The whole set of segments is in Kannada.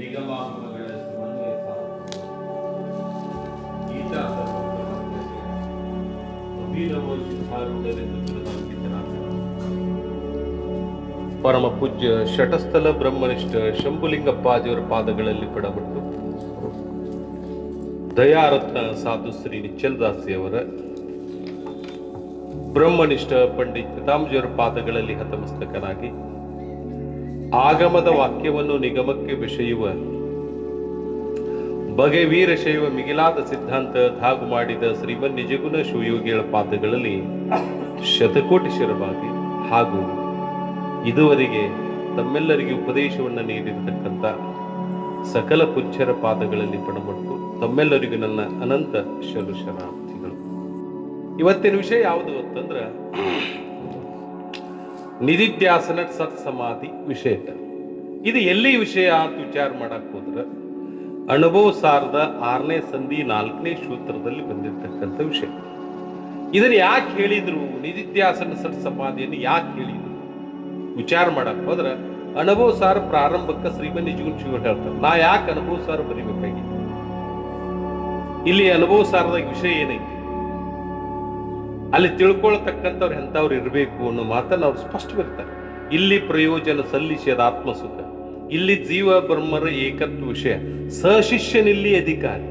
ನಿಗಮಾಗಮಗಳ ಸಮನ್ವಯ ಗೀತಾ ಅಭಿನವ ಸಿದ್ಧಾರೂಢರೆಂದು ಬಿರುದಾಂಕಿತರಾದ ಪರಮ ಪೂಜ್ಯ ಶಟಸ್ಥಲ ಬ್ರಹ್ಮನಿಷ್ಠ ಶಂಭುಲಿಂಗಪ್ಪಾಜಿಯವರ ಪಾದಗಳಲ್ಲಿ ಪಡಬಿಟ್ಟು ದಯಾರತ್ನ ಸಾಧು ಶ್ರೀ ನಿಚ್ಚಲದಾಸಿಯವರ ಬ್ರಹ್ಮನಿಷ್ಠ ಪಂಡಿತ್ ಪಿತಾಂಬಜಿಯವರ ಪಾದಗಳಲ್ಲಿ ಹತಮಸ್ತಕನಾಗಿ ಆಗಮದ ವಾಕ್ಯವನ್ನು ನಿಗಮಕ್ಕೆ ಬೆಸೆಯುವ ಬಗೆ ವೀರಶೈವ ಮಿಗಿಲಾದ ಸಿದ್ಧಾಂತ ಧಾಗು ಮಾಡಿದ ಶ್ರೀಮನ್ ನಿಜಗುಣ ಶಿವಯೋಗಿಗಳ ಪಾದಗಳಲ್ಲಿ ಶತಕೋಟಿ ಶಿರವಾಗಿ ಹಾಗೂ ಇದುವರೆಗೆ ತಮ್ಮೆಲ್ಲರಿಗೆ ಉಪದೇಶವನ್ನು ನೀಡಿರತಕ್ಕಂಥ ಸಕಲ ಪುಜ್ಯರ ಪಾದಗಳಲ್ಲಿ ಪಣಮಟ್ಟು ತಮ್ಮೆಲ್ಲರಿಗೂ ನನ್ನ ಅನಂತ ಶರಣಾರ್ಥಿಗಳು. ಇವತ್ತಿನ ವಿಷಯ ಯಾವುದು ಅಂತಂದ್ರ ನಿಧಿಧ್ಯಾಸನ ಸತ್ಸಮಾಧಿ ವಿಷಯ. ಇದು ಎಲ್ಲಿ ವಿಷಯ ಅಂತ ವಿಚಾರ ಮಾಡಕ್ ಹೋದ್ರ ಅನುಭವ ಸಾರದ 6ನೇ ಸಂಧಿ 4ನೇ ಸೂತ್ರದಲ್ಲಿ ಬಂದಿರತಕ್ಕಂಥ ವಿಷಯ. ಇದನ್ನು ಯಾಕೆ ಹೇಳಿದ್ರು, ನಿಧಿಧ್ಯಾಸನ ಸತ್ಸಮಾಧಿಯನ್ನು ಯಾಕೆ ಹೇಳಿದ್ರು ವಿಚಾರ ಮಾಡಕ್ ಹೋದ್ರ ಅನುಭವ ಸಾರ ಪ್ರಾರಂಭಕ್ಕೆ ಶ್ರೀಮನ್ ನಿಜಗುಣ ಶಿವರು ಹೇಳ್ತಾರೆ, ನಾ ಯಾಕೆ ಅನುಭವ ಸಾರ ಬರಿಬೇಕಾಗಿ, ಇಲ್ಲಿ ಅನುಭವ ಸಾರದಾಗ ವಿಷಯ ಏನೈತಿ, ಅಲ್ಲಿ ತಿಳ್ಕೊಳ್ತಕ್ಕಂಥವ್ರು ಎಂಥವ್ರು ಇರಬೇಕು ಅನ್ನೋ ಮಾತನ್ನು ಅವ್ರು ಸ್ಪಷ್ಟವಿರ್ತಾರೆ. ಇಲ್ಲಿ ಪ್ರಯೋಜನ ಸಲ್ಲಿಸಿದ ಆತ್ಮಸುಖ, ಇಲ್ಲಿ ಜೀವ ಬ್ರಹ್ಮರ ಏಕತ್ವ ವಿಷಯ, ಸಶಿಷ್ಯನಿಲ್ಲಿ ಅಧಿಕಾರಿ.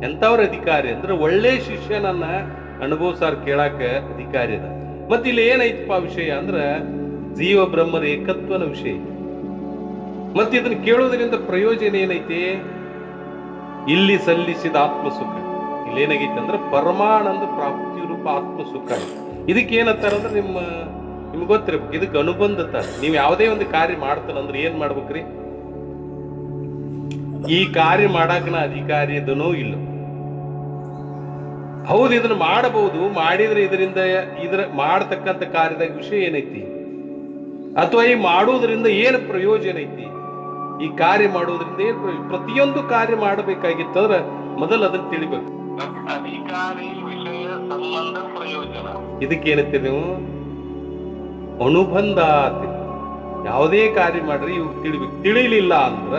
ಎಂಥವ್ರ ಅಧಿಕಾರಿ ಅಂದ್ರೆ ಒಳ್ಳೆ ಶಿಷ್ಯನನ್ನ ಅನುಭವ ಸಾರ್ ಕೇಳಾಕ ಅಧಿಕಾರಿ ಅದ. ಮತ್ತೆ ಇಲ್ಲಿ ಏನೈತಪ್ಪ ವಿಷಯ ಅಂದ್ರ ಜೀವ ಬ್ರಹ್ಮರ ಏಕತ್ವನ ವಿಷಯ. ಮತ್ತೆ ಇದನ್ನ ಕೇಳೋದ್ರಿಂದ ಪ್ರಯೋಜನ ಏನೈತಿ, ಇಲ್ಲಿ ಸಲ್ಲಿಸಿದ ಆತ್ಮಸುಖ. ಇಲ್ಲಿ ಏನಾಗೈತಿ ಅಂದ್ರೆ ಪರಮಾನಂದ ಪ್ರಾಪ್ತಿ ರೂಪ ಆತ್ಮಸುಖ. ಇದಕ್ಕೆ ಏನಂತಾರ ಅಂದ್ರೆ ನಿಮ್ಗೆ ಗೊತ್ತಿರ್ಬೇಕು, ಇದಕ್ಕೆ ಅನುಬಂಧತ. ನೀವು ಯಾವುದೇ ಒಂದು ಕಾರ್ಯ ಮಾಡ್ತಾನಂದ್ರೆ ಏನ್ ಮಾಡ್ಬೇಕ್ರಿ, ಈ ಕಾರ್ಯ ಮಾಡಾಕ ನಾ ಅಧಿಕಾರಿ ಇದನೋ ಇಲ್ಲ, ಹೌದು ಇದನ್ನ ಮಾಡಬಹುದು, ಮಾಡಿದ್ರೆ ಇದರ ಮಾಡತಕ್ಕಂಥ ಕಾರ್ಯದಾಗ ವಿಷಯ ಏನೈತಿ, ಅಥವಾ ಈ ಮಾಡುವುದರಿಂದ ಏನು ಪ್ರಯೋಜನ ಐತಿ, ಈ ಕಾರ್ಯ ಮಾಡುವುದರಿಂದ ಏನ್ ಪ್ರತಿಯೊಂದು ಕಾರ್ಯ ಮಾಡಬೇಕಾಗಿತ್ತಂದ್ರ ಮೊದಲು ಅದನ್ನ ತಿಳಿಬೇಕು. ಅಧಿಕಾರಿ ವಿಷಯ ಸಂಬಂಧ ಪ್ರಯೋಜನ ಇದಕ್ಕೆ ಏನಂತೀರಿ ನೀವು, ಅನುಬಂಧ ಅಂತೀರಿ. ಯಾವುದೇ ಕಾರ್ಯ ಮಾಡ್ರಿ ಇವ್ ತಿಳಿಬೇಕು. ತಿಳಿಲಿಲ್ಲ ಅಂದ್ರ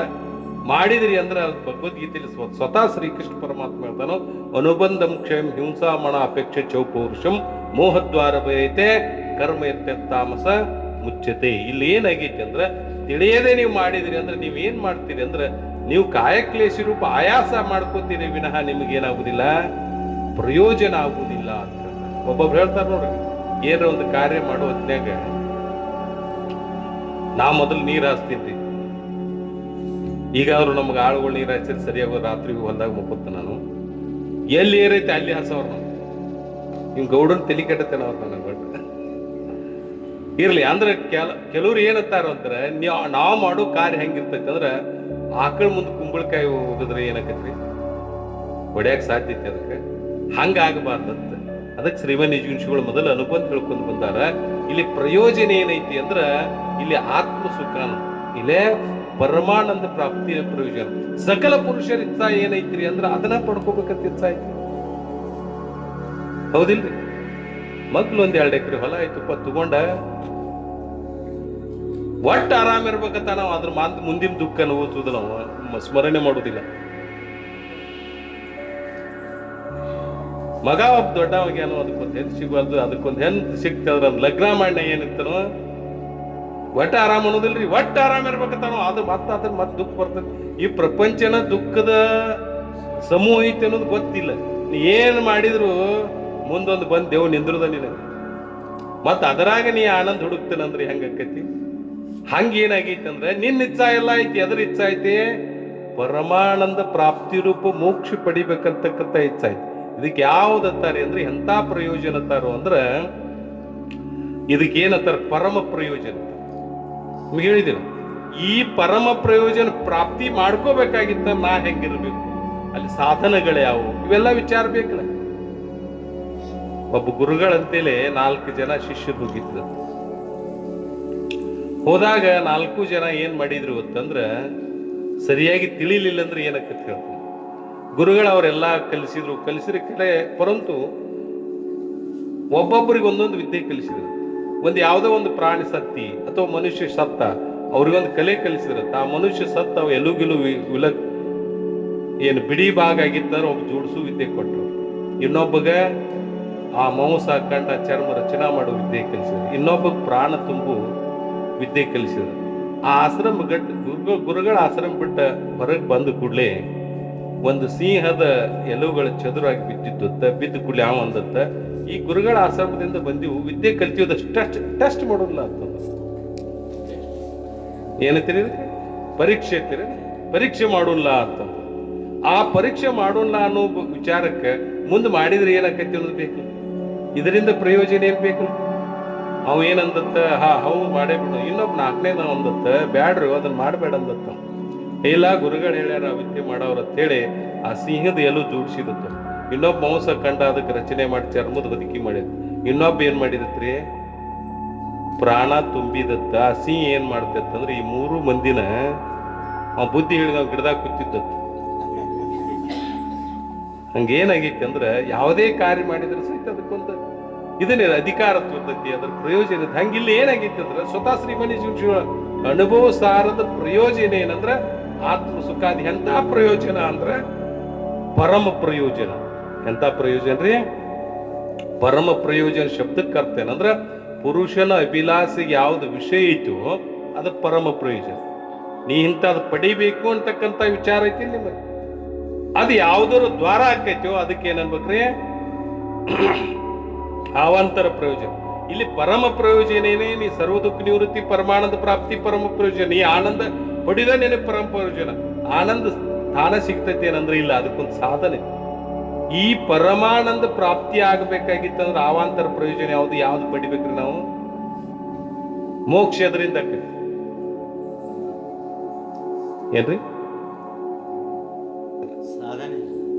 ಮಾಡಿದ್ರಿ ಅಂದ್ರ ಭಗವದ್ಗೀತೆಯಲ್ಲಿ ಸ್ವತಃ ಶ್ರೀಕೃಷ್ಣ ಪರಮಾತ್ಮ ಹೇಳ್ತಾನೋ, ಅನುಬಂಧಂ ಕ್ಷಯಂ ಹಿಂಸಾಮಣ ಅಪೇಕ್ಷೆ ಚೌಪೌರುಷಂ ಮೋಹದ್ವಾರ ಬಯತೆ ಕರ್ಮ ತಾಮಸ ಮುಚ್ಚತೆ. ಇಲ್ಲಿ ಏನಾಗೈತಿ ಅಂದ್ರ ತಿಳಿಯದೆ ನೀವು ಮಾಡಿದ್ರಿ ಅಂದ್ರೆ ನೀವ್ ಏನ್ ಮಾಡ್ತೀರಿ ಅಂದ್ರೆ ನೀವು ಕಾಯಕ್ಲೇಶಿ ರೂಪ ಆಯಾಸ ಮಾಡ್ಕೋತೀರಿ ವಿನಃ ನಿಮಗೇನಾಗುದಿಲ್ಲ, ಪ್ರಯೋಜನ ಆಗುದಿಲ್ಲ ಅಂತ ಹೇಳ್ತಾರೆ. ಒಬ್ಬೊಬ್ರು ಹೇಳ್ತಾರ ನೋಡ್ರಿ, ಏನ ಒಂದು ಕಾರ್ಯ ಮಾಡೋ ಹೊತ್ನ್ಯಾಗ ನಾ ಮೊದಲು ನೀರ್ ಹಾಸ್ತೀನಿ, ಈಗ ಅವ್ರು ನಮ್ಗೆ ಆಳುಗಳು ನೀರ್ ಹಾಸಿದ್ರೆ ಸರಿಯಾಗೋ ರಾತ್ರಿಗೂ ಹೊಲ್ದಾಗ ಮುಕ್ಕುತ್ತ, ನಾನು ಎಲ್ಲಿ ಏರೈತೆ ಅಲ್ಲಿ ಹಾಸವ್ರ ನಾವು ನಿಮ್ ಗೌಡನ್ ತಲೆ ಕೆಟ್ಟತೇನ ಅವ್ರ ನನಗೆ ಇರ್ಲಿ. ಅಂದ್ರೆ ಕೆಲವ್ರು ಏನಂತಾರ ಅಂತಾರೆ, ನಾವ್ ಮಾಡೋ ಕಾರ್ಯ ಹೆಂಗಿರ್ತೈತಿ ಅಂದ್ರ ಆಕಳ ಮುಂದೆ ಕುಂಬಳಕಾಯಿ ಹೋಗಿದ್ರೆ ಏನಾಕತ್ರಿ, ಹೊಡ್ಯಾಕ್ ಸಾಧ್ಯತೆ. ಅದಕ್ಕೆ ಹಂಗಾಗಬಾರ್ದಂತ. ಅದಕ್ಕೆ ಶ್ರೀಮನ್ ನಿಜಗುಣ ಮೊದಲು ಅನುಬಂಧ ತಿಳ್ಕೊಂಡು ಬಂದಾರ. ಇಲ್ಲಿ ಪ್ರಯೋಜನ ಏನೈತಿ ಅಂದ್ರ ಇಲ್ಲಿ ಆತ್ಮ ಸುಖಾನ, ಇಲ್ಲೇ ಪರಮಾನಂದ ಪ್ರಾಪ್ತಿಯ ಪ್ರಯೋಜನ. ಸಕಲ ಪುರುಷರ ಇಚ್ಛಾ ಏನೈತ್ರಿ ಅಂದ್ರ ಅದನ್ನ ಪಡ್ಕೋಬೇಕಂತ ಇಚ್ಛಾ ಐತಿ, ಹೌದಿಲ್ರಿ? ಮಗ್ಲು ಒಂದ್ 2 ಎಕರೆ ಹೊಲ ಆಯ್ತಪ್ಪ ತಗೊಂಡ ಒಟ್ಟು ಆರಾಮ ಇರ್ಬೇಕಂತ ನಾವು ಅದ್ರ ಮುಂದಿನ ದುಃಖ ಓದುದಿಲ್ಲ, ನಾವು ಸ್ಮರಣೆ ಮಾಡುದಿಲ್ಲ. ಮಗ ಒಬ್ಬ ದೊಡ್ಡವಾಗ್ಯಾನೋ, ಅದಕ್ಕೊಂದು ಹೆಣ್ಣು ಸಿಗಬಾರ್ದು, ಅದಕ್ಕೊಂದು ಹೆಣ್ಣು ಸಿಗ್ತದ್ರ ಲಗ್ನ ಮಾಡಿ ಏನಿರ್ತಾನೋ ಒಟ್ಟು ಆರಾಮ ಅನ್ನೋದಿಲ್ರಿ, ಒಟ್ಟು ಆರಾಮ ಇರ್ಬೇಕಂತಾನೋ ಅದು ಅದನ್ನ ದುಃಖ ಬರ್ತದೆ. ಈ ಪ್ರಪಂಚನ ದುಃಖದ ಸಮೂಹ ಐತಿ ಅನ್ನೋದು ಗೊತ್ತಿಲ್ಲ. ನೀ ಏನ್ ಮಾಡಿದ್ರು ಮುಂದೊಂದು ಬಂದ್ ದೇವ್ ನಿಂದ್ರದ ನಿನಗೆ, ಮತ್ತ ಅದರಾಗ ನೀ ಆನಂದ ಹುಡುಕ್ತೇನಂದ್ರಿ ಹೆಂಗಕ್ಕತಿ. ಹಂಗ ಏನಾಗೈತಿ ಅಂದ್ರೆ ನಿನ್ನ ಇಚ್ಛಾ ಎಲ್ಲ ಐತಿ, ಅದ್ರ ಇಚ್ಛಾ ಐತಿ ಪರಮಾನಂದ ಪ್ರಾಪ್ತಿ ರೂಪ ಮೋಕ್ಷ ಪಡಿಬೇಕಂತಕ್ಕಂಥ ಇಚ್ಛಾ ಐತಿ. ಇದಕ್ಕೆ ಯಾವ್ದತ್ತಾರೆ ಅಂದ್ರೆ ಎಂತ ಪ್ರಯೋಜನ ತಾರು ಅಂದ್ರ ಇದಕ್ಕೆ ಏನಂತಾರ, ಪರಮ ಪ್ರಯೋಜನ. ನಿಮ್ಗೆ ಹೇಳಿದಿರ, ಈ ಪರಮ ಪ್ರಯೋಜನ ಪ್ರಾಪ್ತಿ ಮಾಡ್ಕೋಬೇಕಾಗಿತ್ತ ನಾ ಹೆಂಗಿರ್ಬೇಕು, ಅಲ್ಲಿ ಸಾಧನಗಳು ಯಾವುವು, ಇವೆಲ್ಲ ವಿಚಾರ ಬೇಕಲ್ಲ. ಒಬ್ಬ ಗುರುಗಳಂತೇಳಿ 4 ಜನ ಶಿಷ್ಯರು ಹೋಗಿದ್ರು. ಹೋದಾಗ 4 ಜನ ಏನ್ ಮಾಡಿದ್ರು ಅಂತಂದ್ರ ಸರಿಯಾಗಿ ತಿಳಿಲಿಲ್ಲ ಅಂದ್ರೆ ಏನಕ್ಕಂತ ಹೇಳ್ತಾರೆ. ಗುರುಗಳು ಅವರೆಲ್ಲಾ ಕಲಿಸಿದ್ರೆ ಕಲೆ, ಪರಂತು ಒಬ್ಬೊಬ್ಬರಿಗೆ ಒಂದೊಂದು ವಿದ್ಯೆ ಕಲಿಸಿದ್ರು. ಯಾವುದೋ ಒಂದು ಪ್ರಾಣಿ ಸತ್ತಿ ಅಥವಾ ಮನುಷ್ಯ ಸತ್ತ ಅವ್ರಿಗೊಂದು ಕಲೆ ಕಲಿಸಿದ್ರ ತಾ ಮನುಷ್ಯ ಸತ್ತ ಅವ ಎಲುಗಿಲು ವಿಲ ಏನು ಬಿಡಿ ಭಾಗ ಆಗಿತ್ತಾರ ಒಬ್ಬ ಜೋಡಿಸು ವಿದ್ಯೆ ಕೊಟ್ಟರು. ಇನ್ನೊಬ್ಬಗ ಆ ಮಾಂಸ ಕಂಡ ಚರ್ಮ ರಚನಾ ಮಾಡುವ ವಿದ್ಯೆ ಕಲಿಸಿದ್ರು. ಇನ್ನೊಬ್ಬ ಪ್ರಾಣ ತುಂಬು ವಿದ್ಯೆ ಕಲಿಸಿದ್ರು. ಆ ಆಶ್ರಮ ಗುರುಗಳ ಆಶ್ರಮ ಬಿಟ್ಟ ಹೊರಗೆ ಬಂದ ಕೂಡಲೇ ಒಂದು ಸಿಂಹದ ಎಲುಗಳು ಚದುರಾಗಿ ಬಿದ್ದ ಕೂಡಲೇ ಅವ ಅಂದತ್ತ, ಈ ಗುರುಗಳ ಆಶ್ರಮದಿಂದ ಬಂದಿವು ವಿದ್ಯೆ ಕಲ್ತಿಯೋದ ಟೆಸ್ಟ್ ಮಾಡೋಲ್ಲ ಅಂತಂದ. ಏನಂತೀರಿ ಇದಕ್ಕೆ? ಪರೀಕ್ಷೆ ಅಂತೀರಿ, ಪರೀಕ್ಷೆ ಮಾಡೋಲ್ಲ ಅಂತಂದ. ಆ ಪರೀಕ್ಷೆ ಮಾಡೋಲ್ಲ ಅನ್ನೋ ವಿಚಾರಕ್ಕೆ ಮುಂದೆ ಮಾಡಿದ್ರೆ ಏನಾಕೈತಿ ಅನ್ನೋದು ಬೇಕು. ಇದರಿಂದ ಪ್ರಯೋಜನ ಏನ್ ಬೇಕು? ಅವ ಏನಂದತ್ತ, ಹೌದು ಮಾಡೇ ಬಿಡು. ಇನ್ನೊಬ್ಬ ನಾಲ್ಕನೇದ ಅಂದತ್ತ, ಬ್ಯಾಡ್ರು ಅದನ್ನ ಮಾಡಬೇಡ ಅಂದತ್ತ. ಇಲ್ಲ, ಗುರುಗಳು ಹೇಳ್ಯಾರ ವಿದ್ಯೆ ಮಾಡವ್ರ ಅಂತೇಳಿ ಆ ಸಿಂಹದ ಎಲ್ಲೂ ಜೋಡಿಸಿದತ್ತ. ಇನ್ನೊಬ್ಬ ಮಾಂಸ ಕಂಡ ಅದಕ್ಕೆ ರಚನೆ ಮಾಡಿ ಚರ್ಮದ ಬದುಕಿ ಮಾಡಿದ. ಇನ್ನೊಬ್ಬ ಏನ್ ಮಾಡಿದತ್ರಿ? ಪ್ರಾಣ ತುಂಬಿದತ್ತ. ಆ ಸಿಂಹ ಏನ್ ಮಾಡ್ತಂದ್ರೆ ಈ ಮೂರು ಮಂದಿನ ಅವ ಬುದ್ಧಿ ಹೇಳಿದ ಗಿಡದಾಗ ಕೂತಿದ್ದತ್ತ. ಹಂಗೇನಾಗೈತಿ ಅಂದ್ರ ಯಾವುದೇ ಕಾರ್ಯ ಮಾಡಿದ್ರೆ ಸಹಿತ ಅದಕ್ಕೊಂದು ಇದನ್ನೇ ಅಧಿಕಾರ ತೋರ್ತೈತಿ, ಅದ್ರ ಪ್ರಯೋಜನ ಇರುತ್ತೆ. ಹಂಗಿಲ್ಲ ಏನಾಗೈತಿ ಅಂದ್ರ ಸ್ವತಃ ಶ್ರೀಮನಿ ಅನುಭವ ಸಾರದ ಪ್ರಯೋಜನ ಏನಂದ್ರ ಆತ್ಮ ಸುಖಾದಿ. ಎಂತ ಪ್ರಯೋಜನ ಅಂದ್ರ ಪರಮ ಪ್ರಯೋಜನ. ಎಂತ ಪ್ರಯೋಜನ ರೀ? ಪರಮ ಪ್ರಯೋಜನ ಶಬ್ದಕ್ಕೆ ಅರ್ಥ ಏನಂದ್ರ ಪುರುಷನ ಅಭಿಲಾಷೆಗೆ ಯಾವ್ದು ವಿಷಯ ಐತೋ ಅದು ಪರಮ ಪ್ರಯೋಜನ. ನೀ ಇಂಥದ್ದು ಪಡಿಬೇಕು ಅಂತಕ್ಕಂಥ ವಿಚಾರ ಐತಿ ನಿಮಗೆ, ಅದು ಯಾವ್ದಾರ ದ್ವಾರ ಆಕೈತೋ ಅದಕ್ಕೆ ಏನನ್ಬೇಕ್ರಿ? ಅವಾಂತರ ಪ್ರಯೋಜನ. ಇಲ್ಲಿ ಪರಮ ಪ್ರಯೋಜನ ಏನೇ? ನೀ ಸರ್ವ ದುಃಖ ನಿವೃತ್ತಿ, ಪರಮಾನಂದ ಪ್ರಾಪ್ತಿ ಪರಮ ಪ್ರಯೋಜನ. ಈ ಆನಂದ ಪಡಿದ ನೆನೆ ಪರಮ ಪ್ರಯೋಜನ. ಆನಂದ ಸ್ಥಾನ ಸಿಗ್ತೈತಿ ಏನಂದ್ರೆ ಇಲ್ಲ, ಅದಕ್ಕೊಂದು ಸಾಧನೆ. ಈ ಪರಮಾನಂದ ಪ್ರಾಪ್ತಿ ಆಗ್ಬೇಕಾಗಿತ್ತಂದ್ರೆ ಅವಾಂತರ ಪ್ರಯೋಜನ ಯಾವ್ದು ಪಡಿಬೇಕ್ರಿ ನಾವು? ಮೋಕ್ಷ ಅದರಿಂದ ಆಕೈತಿ ಏನ್ರಿ?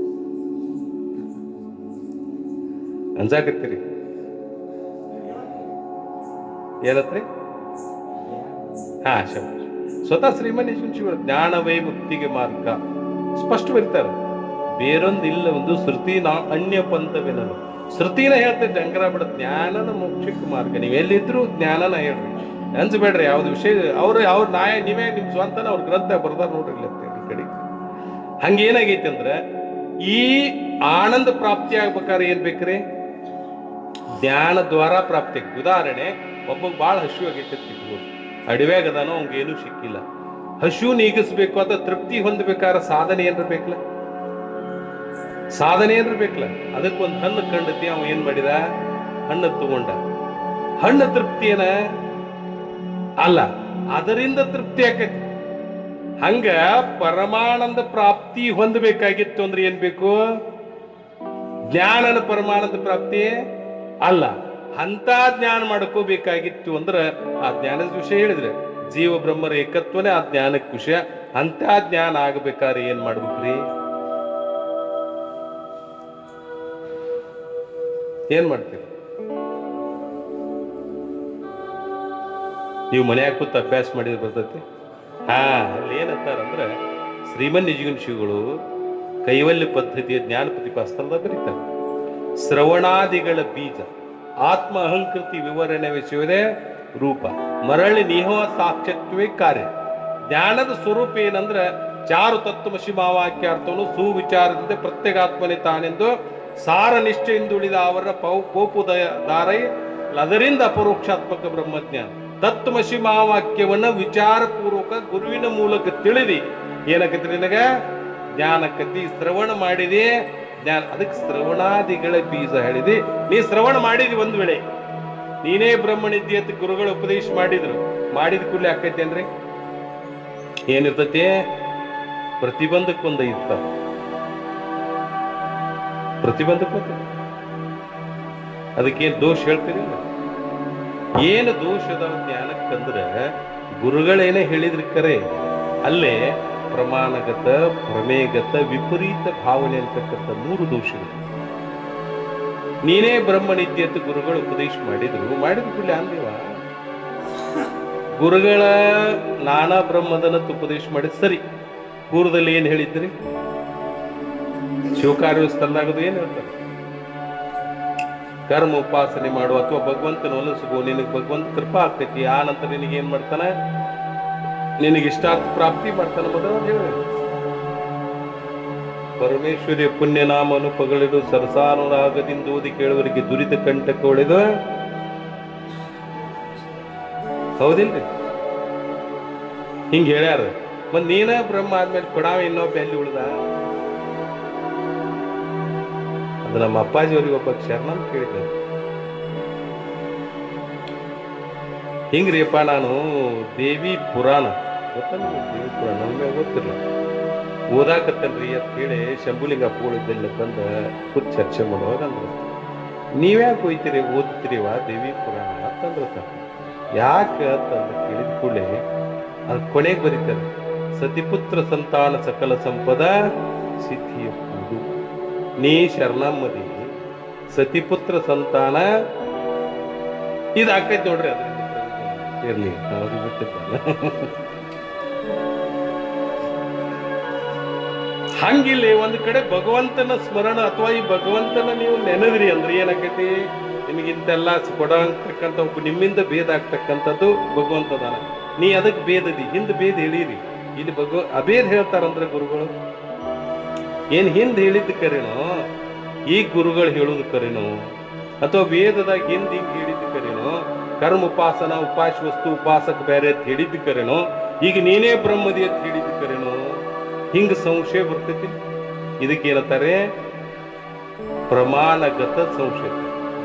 ಅನ್ಸಾಕತ್ತೀರಿ ಏನತ್ರಿ? ಸ್ವತಃ ಶ್ರೀಮನೇಶ್ವರ ಜ್ಞಾನವೇ ಮುಕ್ತಿಗೆ ಮಾರ್ಗ ಸ್ಪಷ್ಟ ಬರೀತಾರೆ. ಬೇರೊಂದಿಲ್ಲ ಒಂದು ಶ್ರುತಿ ಅನ್ಯ ಪಂಥವೆನಲು. ಶ್ರುತಿನ ಹೇಳ್ತೈತೆ ಅಂಗರ ಬಿಡ ಜ್ಞಾನನ ಮೋಕ್ಷಕ್ಕೆ ಮಾರ್ಗ. ನೀವ್ ಎಲ್ಲಿದ್ರು ಜ್ಞಾನನ ಹೇಳ್ರಿ, ಅನ್ಸ್ಬೇಡ್ರಿ ಯಾವ್ದು ವಿಷಯ. ಅವ್ರ ನಾಯ ನೀವೇ ನಿಮ್ ಸ್ವಂತನ ಅವ್ರ ಗ್ರಂಥ ಬರ್ದಾರ ನೋಡ್ರಿ ಈ ಕಡೆ. ಹಂಗೇನಾಗೈತಿ ಅಂದ್ರ ಈ ಆನಂದ ಪ್ರಾಪ್ತಿ ಆಗ್ಬೇಕಾದ್ರೆ ಏನ್ ಬೇಕ್ರಿ? ಜ್ಞಾನ ದ್ವಾರ ಪ್ರಾಪ್ತಿ. ಉದಾಹರಣೆ, ಒಬ್ಬ ಬಾಳ ಹಸು ಆಗೈತೆ, ಅಡವ್ಯಾಗ ಅದಾನೋ, ಅವ್ಗೇನು ಸಿಕ್ಕಿಲ್ಲ. ಹಸು ನೀಗಿಸ್ಬೇಕು ಅಂತ ತೃಪ್ತಿ ಹೊಂದ್ಬೇಕಾದ್ರೆ ಸಾಧನೆ ಏನ್ರ ಬೇಕಲ್ಲ? ಸಾಧನೆ ಏನ್ರ ಬೇಕಲ್ಲ? ಅದಕ್ಕೊಂದು ಹಣ್ಣು ಕಂಡತಿ, ಅವ ಏನ್ ಮಾಡಿದ? ಹಣ್ಣು ತಗೊಂಡ. ಹಣ್ಣು ತೃಪ್ತಿ ಏನ ಅಲ್ಲ, ಅದರಿಂದ ತೃಪ್ತಿ ಆಕೈತಿ. ಹಂಗ ಪರಮಾನಂದ ಪ್ರಾಪ್ತಿ ಹೊಂದಬೇಕಾಗಿತ್ತು ಅಂದ್ರೆ ಏನ್ ಬೇಕು? ಜ್ಞಾನನ ಪರಮಾನಂದ ಪ್ರಾಪ್ತಿ ಅಲ್ಲ, ಅಂತ ಜ್ಞಾನ ಮಾಡ್ಕೋಬೇಕಾಗಿತ್ತು ಅಂದ್ರ ಆ ಜ್ಞಾನದ ವಿಷಯ ಹೇಳಿದ್ರೆ ಜೀವ ಬ್ರಹ್ಮರ ಏಕತ್ವನೇ ಆ ಜ್ಞಾನಕ್ಕೆ ವಿಷಯ. ಅಂತ ಜ್ಞಾನ ಆಗ್ಬೇಕಾದ್ರೆ ಏನ್ ಮಾಡ್ಬೇಕ್ರಿ? ಏನ್ ಮಾಡ್ತೀರಿ ನೀವು? ಮನ್ಯಾಗ ಕೂತ್ ಅಭ್ಯಾಸ ಮಾಡಿದ್ರೆ ಬರ್ತೈತಿ? ಅಲ್ಲಿ ಏನಂತಾರಂದ್ರ ಶ್ರೀಮನ್ ನಿಜಗುಣ ಶ್ರೀಗಳು ಕೈವಲ್ಯ ಪದ್ಧತಿಯ ಜ್ಞಾನ ಪ್ರತಿಪಾಸ್ತರದ ಬರೀತಾರೆ. ಶ್ರವಣಾದಿಗಳ ಬೀಜ ಆತ್ಮ ಅಹಂಕೃತಿ ವಿವರಣೆ ವಿಷಯವೇ ರೂಪ, ಮರಳಿ ನಿಹೋ ಸಾಕ್ಷತ್ವೇ ಕಾರ್ಯ. ಜ್ಞಾನದ ಸ್ವರೂಪ ಏನಂದ್ರ ಚಾರು ತತ್ವಮಸಿ ಮಾವಾಕ್ಯಾರ್ಥವನ್ನು ಸುವಿಚಾರದಿಂದ ಪ್ರತ್ಯೇಗಾತ್ಮನೆ ತಾನೆಂದು ಸಾರ ನಿಷ್ಠೆಯಿಂದ ಉಳಿದ ಅವರ ಪೋಪು ದಾರೈ ಅದರಿಂದ ಅಪರೋಕ್ಷಾತ್ಮಕ ಬ್ರಹ್ಮಜ್ಞಾನ. ತತ್ವಮಸಿ ಮಹಾವಾಕ್ಯವನ್ನ ವಿಚಾರ ಪೂರ್ವಕ ಗುರುವಿನ ಮೂಲಕ ತಿಳಿದಿ ಏನಕತಿ ನಿನಗ ಜ್ಞಾನಕತಿ. ಶ್ರವಣ ಮಾಡಿದೆ ಜ್ಞಾನ, ಅದಕ್ಕೆ ಶ್ರವಣಾದಿಗಳ ಬೀಜ ಹೇಳಿದಿ. ನೀ ಶ್ರವಣ ಮಾಡಿದಿ, ಒಂದ್ ವೇಳೆ ನೀನೇ ಬ್ರಹ್ಮನಿದ್ದಿ ಅಂತ ಗುರುಗಳು ಉಪದೇಶ ಮಾಡಿದ್ರು, ಮಾಡಿದ ಕೂಡಲೇ ಆಕೈತೇನ್ರಿ? ಏನಿರ್ತತಿ? ಪ್ರತಿಬಂಧಕ್ಕೊಂದ ಇರ್ತ, ಪ್ರತಿಬಂಧಕ್ಕೊಂದ. ಅದಕ್ಕೇನ್ ದೋಷ ಹೇಳ್ತೀರಿ? ಏನು ದೋಷದ ಜ್ಞಾನಕ್ಕಂದ್ರೆ ಗುರುಗಳೇನೇ ಹೇಳಿದ್ರಿ ಕರೆ, ಅಲ್ಲೇ ಪ್ರಮಾಣಗತ, ಪ್ರಮೇಯಗತ, ವಿಪರೀತ ಭಾವನೆ ಅಂತಕ್ಕಂಥ 3 ದೋಷಗಳು. ನೀನೇ ಬ್ರಹ್ಮನಿದ್ದೆ ಅಂತ ಗುರುಗಳು ಉಪದೇಶ ಮಾಡಿದ್ರು, ಮಾಡಿದ ಕೂಡಲೇ ಅಂದಿವ ಗುರುಗಳ ನಾನಾ ಬ್ರಹ್ಮದನತ್ ಉಪದೇಶ ಮಾಡಿದ್ ಸರಿ. ಪೂರ್ವದಲ್ಲಿ ಏನ್ ಹೇಳಿದ್ರಿ? ಶಿವಕಾರ್ಯ ಸ್ಥಳದಾಗದು ಏನ್ ಹೇಳ್ತಾರೆ? ಕರ್ಮ ಉಪಾಸನೆ ಮಾಡು ಅಥವಾ ಭಗವಂತನ ಒಲಿಸ್ಕೋ, ನಿನಗೆ ಭಗವಂತ ಕೃಪಾ ಆಗ್ತೈತಿ. ಆ ನಂತರ ನಿನಗೆ ಏನ್ ಮಾಡ್ತಾನ? ನಿನಗೆ ಇಷ್ಟಾರ್ಥ ಪ್ರಾಪ್ತಿ ಮಾಡ್ತಾನೆ ಮೊದಲು ಹೇಳಿ. ಪರಮೇಶ್ವರಿಯ ಪುಣ್ಯನಾಮನು ಪಗಳಿದು ಸರಸಾನುರಾಗದಿಂದ ಓದಿ ಕೇಳುವರಿಗೆ ದುರಿತ ಕಂಟಕ ಒಳೆದು. ಹೌದಿಲ್ರಿ? ಹಿಂಗ ಹೇಳ್ಯಾರ. ಮತ್ ನೀನ ಬ್ರಹ್ಮ ಆದ್ಮೇಲೆ ಕೊಡಾವ ಇನ್ನೊಬ್ಬ ಎಲ್ಲಿ ಉಳ್ದ? ಅದು ನಮ್ಮ ಅಪ್ಪಾಜಿಯವ್ರಿಗೆ ಒಬ್ಬ ಶರಣನ್ ಕೇಳಿದ್ದೆ. ಹಿಂಗ್ರಿಯಪ್ಪ, ನಾನು ದೇವಿ ಪುರಾಣ ಗೊತ್ತಲ್ಲ, ದೇವಿ ಪುರಾಣ ನಮ್ಗೆ ಗೊತ್ತಿಲ್ಲ, ಓದಾಕತ್ತಲ್ರಿ ಅಂತ ಹೇಳಿ ಶಂಭುಲಿಂಗ ಪೂಳಿದ್ದೆಲ್ಲ ಬಂದ ಕೂತ್ ಚರ್ಚೆ ಮಾಡುವಾಗ ಅಂದ್ರು, ನೀವ್ಯಾಕೆ ಹೋಯ್ತೀರಿ ಓದ್ತೀರಿವಾ ದೇವಿ ಪುರಾಣ ಅಂತಂದ್ರ. ಯಾಕೆ ಅಂತಂದ ಕೇಳಿದ ಕೂಡಲೇ ಅದು ಕೊನೆಗೆ ಬರೀತಾರೆ, ಸತಿಪುತ್ರ ಸಂತಾನ ಸಕಲ ಸಂಪದ ಸಿದ್ಧಿಯ ಕೂಡು. ನೀ ಶರಣಮ್ಮದಿ ಸತಿಪುತ್ರ ಸಂತಾನ ಇದು ಆಕೈತಿ ನೋಡ್ರಿ. ಅದ್ರಿಂದ ಇರ್ಲಿ, ಅವ್ರಿಗೆ ಗೊತ್ತಿಲ್ಲ. ಹಂಗಿಲ್ಲಿ ಒಂದ್ ಕಡೆ ಭಗವಂತನ ಸ್ಮರಣ ಅಥವಾ ಈ ಭಗವಂತನ ನೀವು ನೆನೆದ್ರಿ ಅಂದ್ರೆ ಏನಾಕೈತಿ, ನಿಮಗಿಂತೆಲ್ಲ ಕೊಡತಕ್ಕಂಥ ಒಬ್ಬ ನಿಮ್ಮಿಂದ ಭೇದ ಆಗ್ತಕ್ಕಂಥದ್ದು ಭಗವಂತದಾನ. ನೀ ಅದಕ್ಕೆ ಭೇದದಿ, ಹಿಂದ್ ಭೇದ ಹೇಳಿರಿ. ಇಲ್ಲಿ ಅಭೇದ ಹೇಳ್ತಾರಂದ್ರೆ ಗುರುಗಳು ಏನ್ ಹಿಂದ್ ಹೇಳಿದ್ದು ಕರೇನೋ, ಈ ಗುರುಗಳು ಹೇಳುದು ಕರೇನೋ, ಅಥವಾ ವೇದದಾಗ ಹಿಂದ್ ಹೇಳಿದ್ದು ಕರೇನೋ, ಕರ್ಮ ಉಪಾಸನ ಉಪಾಸ ವಸ್ತು ಉಪಾಸಕ ಬೇರೆ ಅಂತ ಹೇಳಿದ್ದು ಕರೇನೋ, ಈಗ ನೀನೇ ಬ್ರಹ್ಮದಿ ಅಂತ ಹೇಳಿದ್ದು ಕರೇನೋ, ಹಿಂಗ ಸಂಶಯ ಬರ್ತೈತಿ. ಇದಕ್ಕೇನಂತಾರೆ ಪ್ರಮಾಣಗತ ಸಂಶಯ.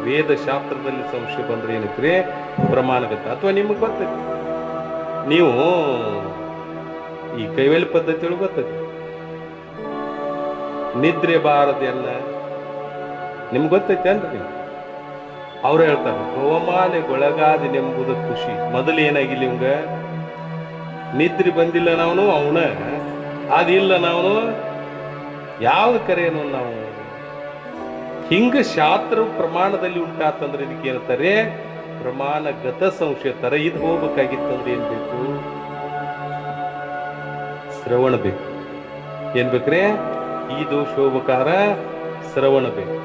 ವೇದ ಶಾಸ್ತ್ರದಲ್ಲಿ ಸಂಶಯ ಬಂದ್ರೆ ಏನೈತ್ರಿ ಪ್ರಮಾಣಗತ. ಅಥವಾ ನಿಮಗೆ ಬರ್ತೈತಿ, ನೀವು ಈ ಕೈವೇಲಿ ಪದ್ಧತಿಗಳು ಬರ್ತೈತಿ, ನಿದ್ರೆ ಬಾರದೆಲ್ಲ ನಿಮ್ಗೆ ಗೊತ್ತೈತೆ ಅನ್ರಿ. ಅವ್ರು ಹೇಳ್ತಾರೆ ಅವಮಾನಗೊಳಗಾದಿನೆಂಬುದು ಖುಷಿ. ಮೊದಲು ಏನಾಗಿಲ್ಲ ಇವಂಗ, ನಿದ್ರೆ ಬಂದಿಲ್ಲ ನಾವು, ಅವನ ಅದಿಲ್ಲ ನಾವು ಯಾವ್ದು ಕರೆಯನು ನಾವು. ಹಿಂಗ ಶಾಸ್ತ್ರ ಪ್ರಮಾಣದಲ್ಲಿ ಉಂಟಾತಂದ್ರೆ ಇದಕ್ಕೆ ಏನಂತಾರೆ ಪ್ರಮಾಣಗತ ಸಂಶಯ. ತರ ಇದು ಹೋಗ್ಬೇಕಾಗಿತ್ತಂದ್ರೆ ಏನ್ ಬೇಕು, ಶ್ರವಣ ಬೇಕು. ಏನ್ ಬೇಕ್ರೆ, ಈ ದೋಷ ಹೋಗ್ಬೇಕಾರ ಶ್ರವಣ ಬೇಕು.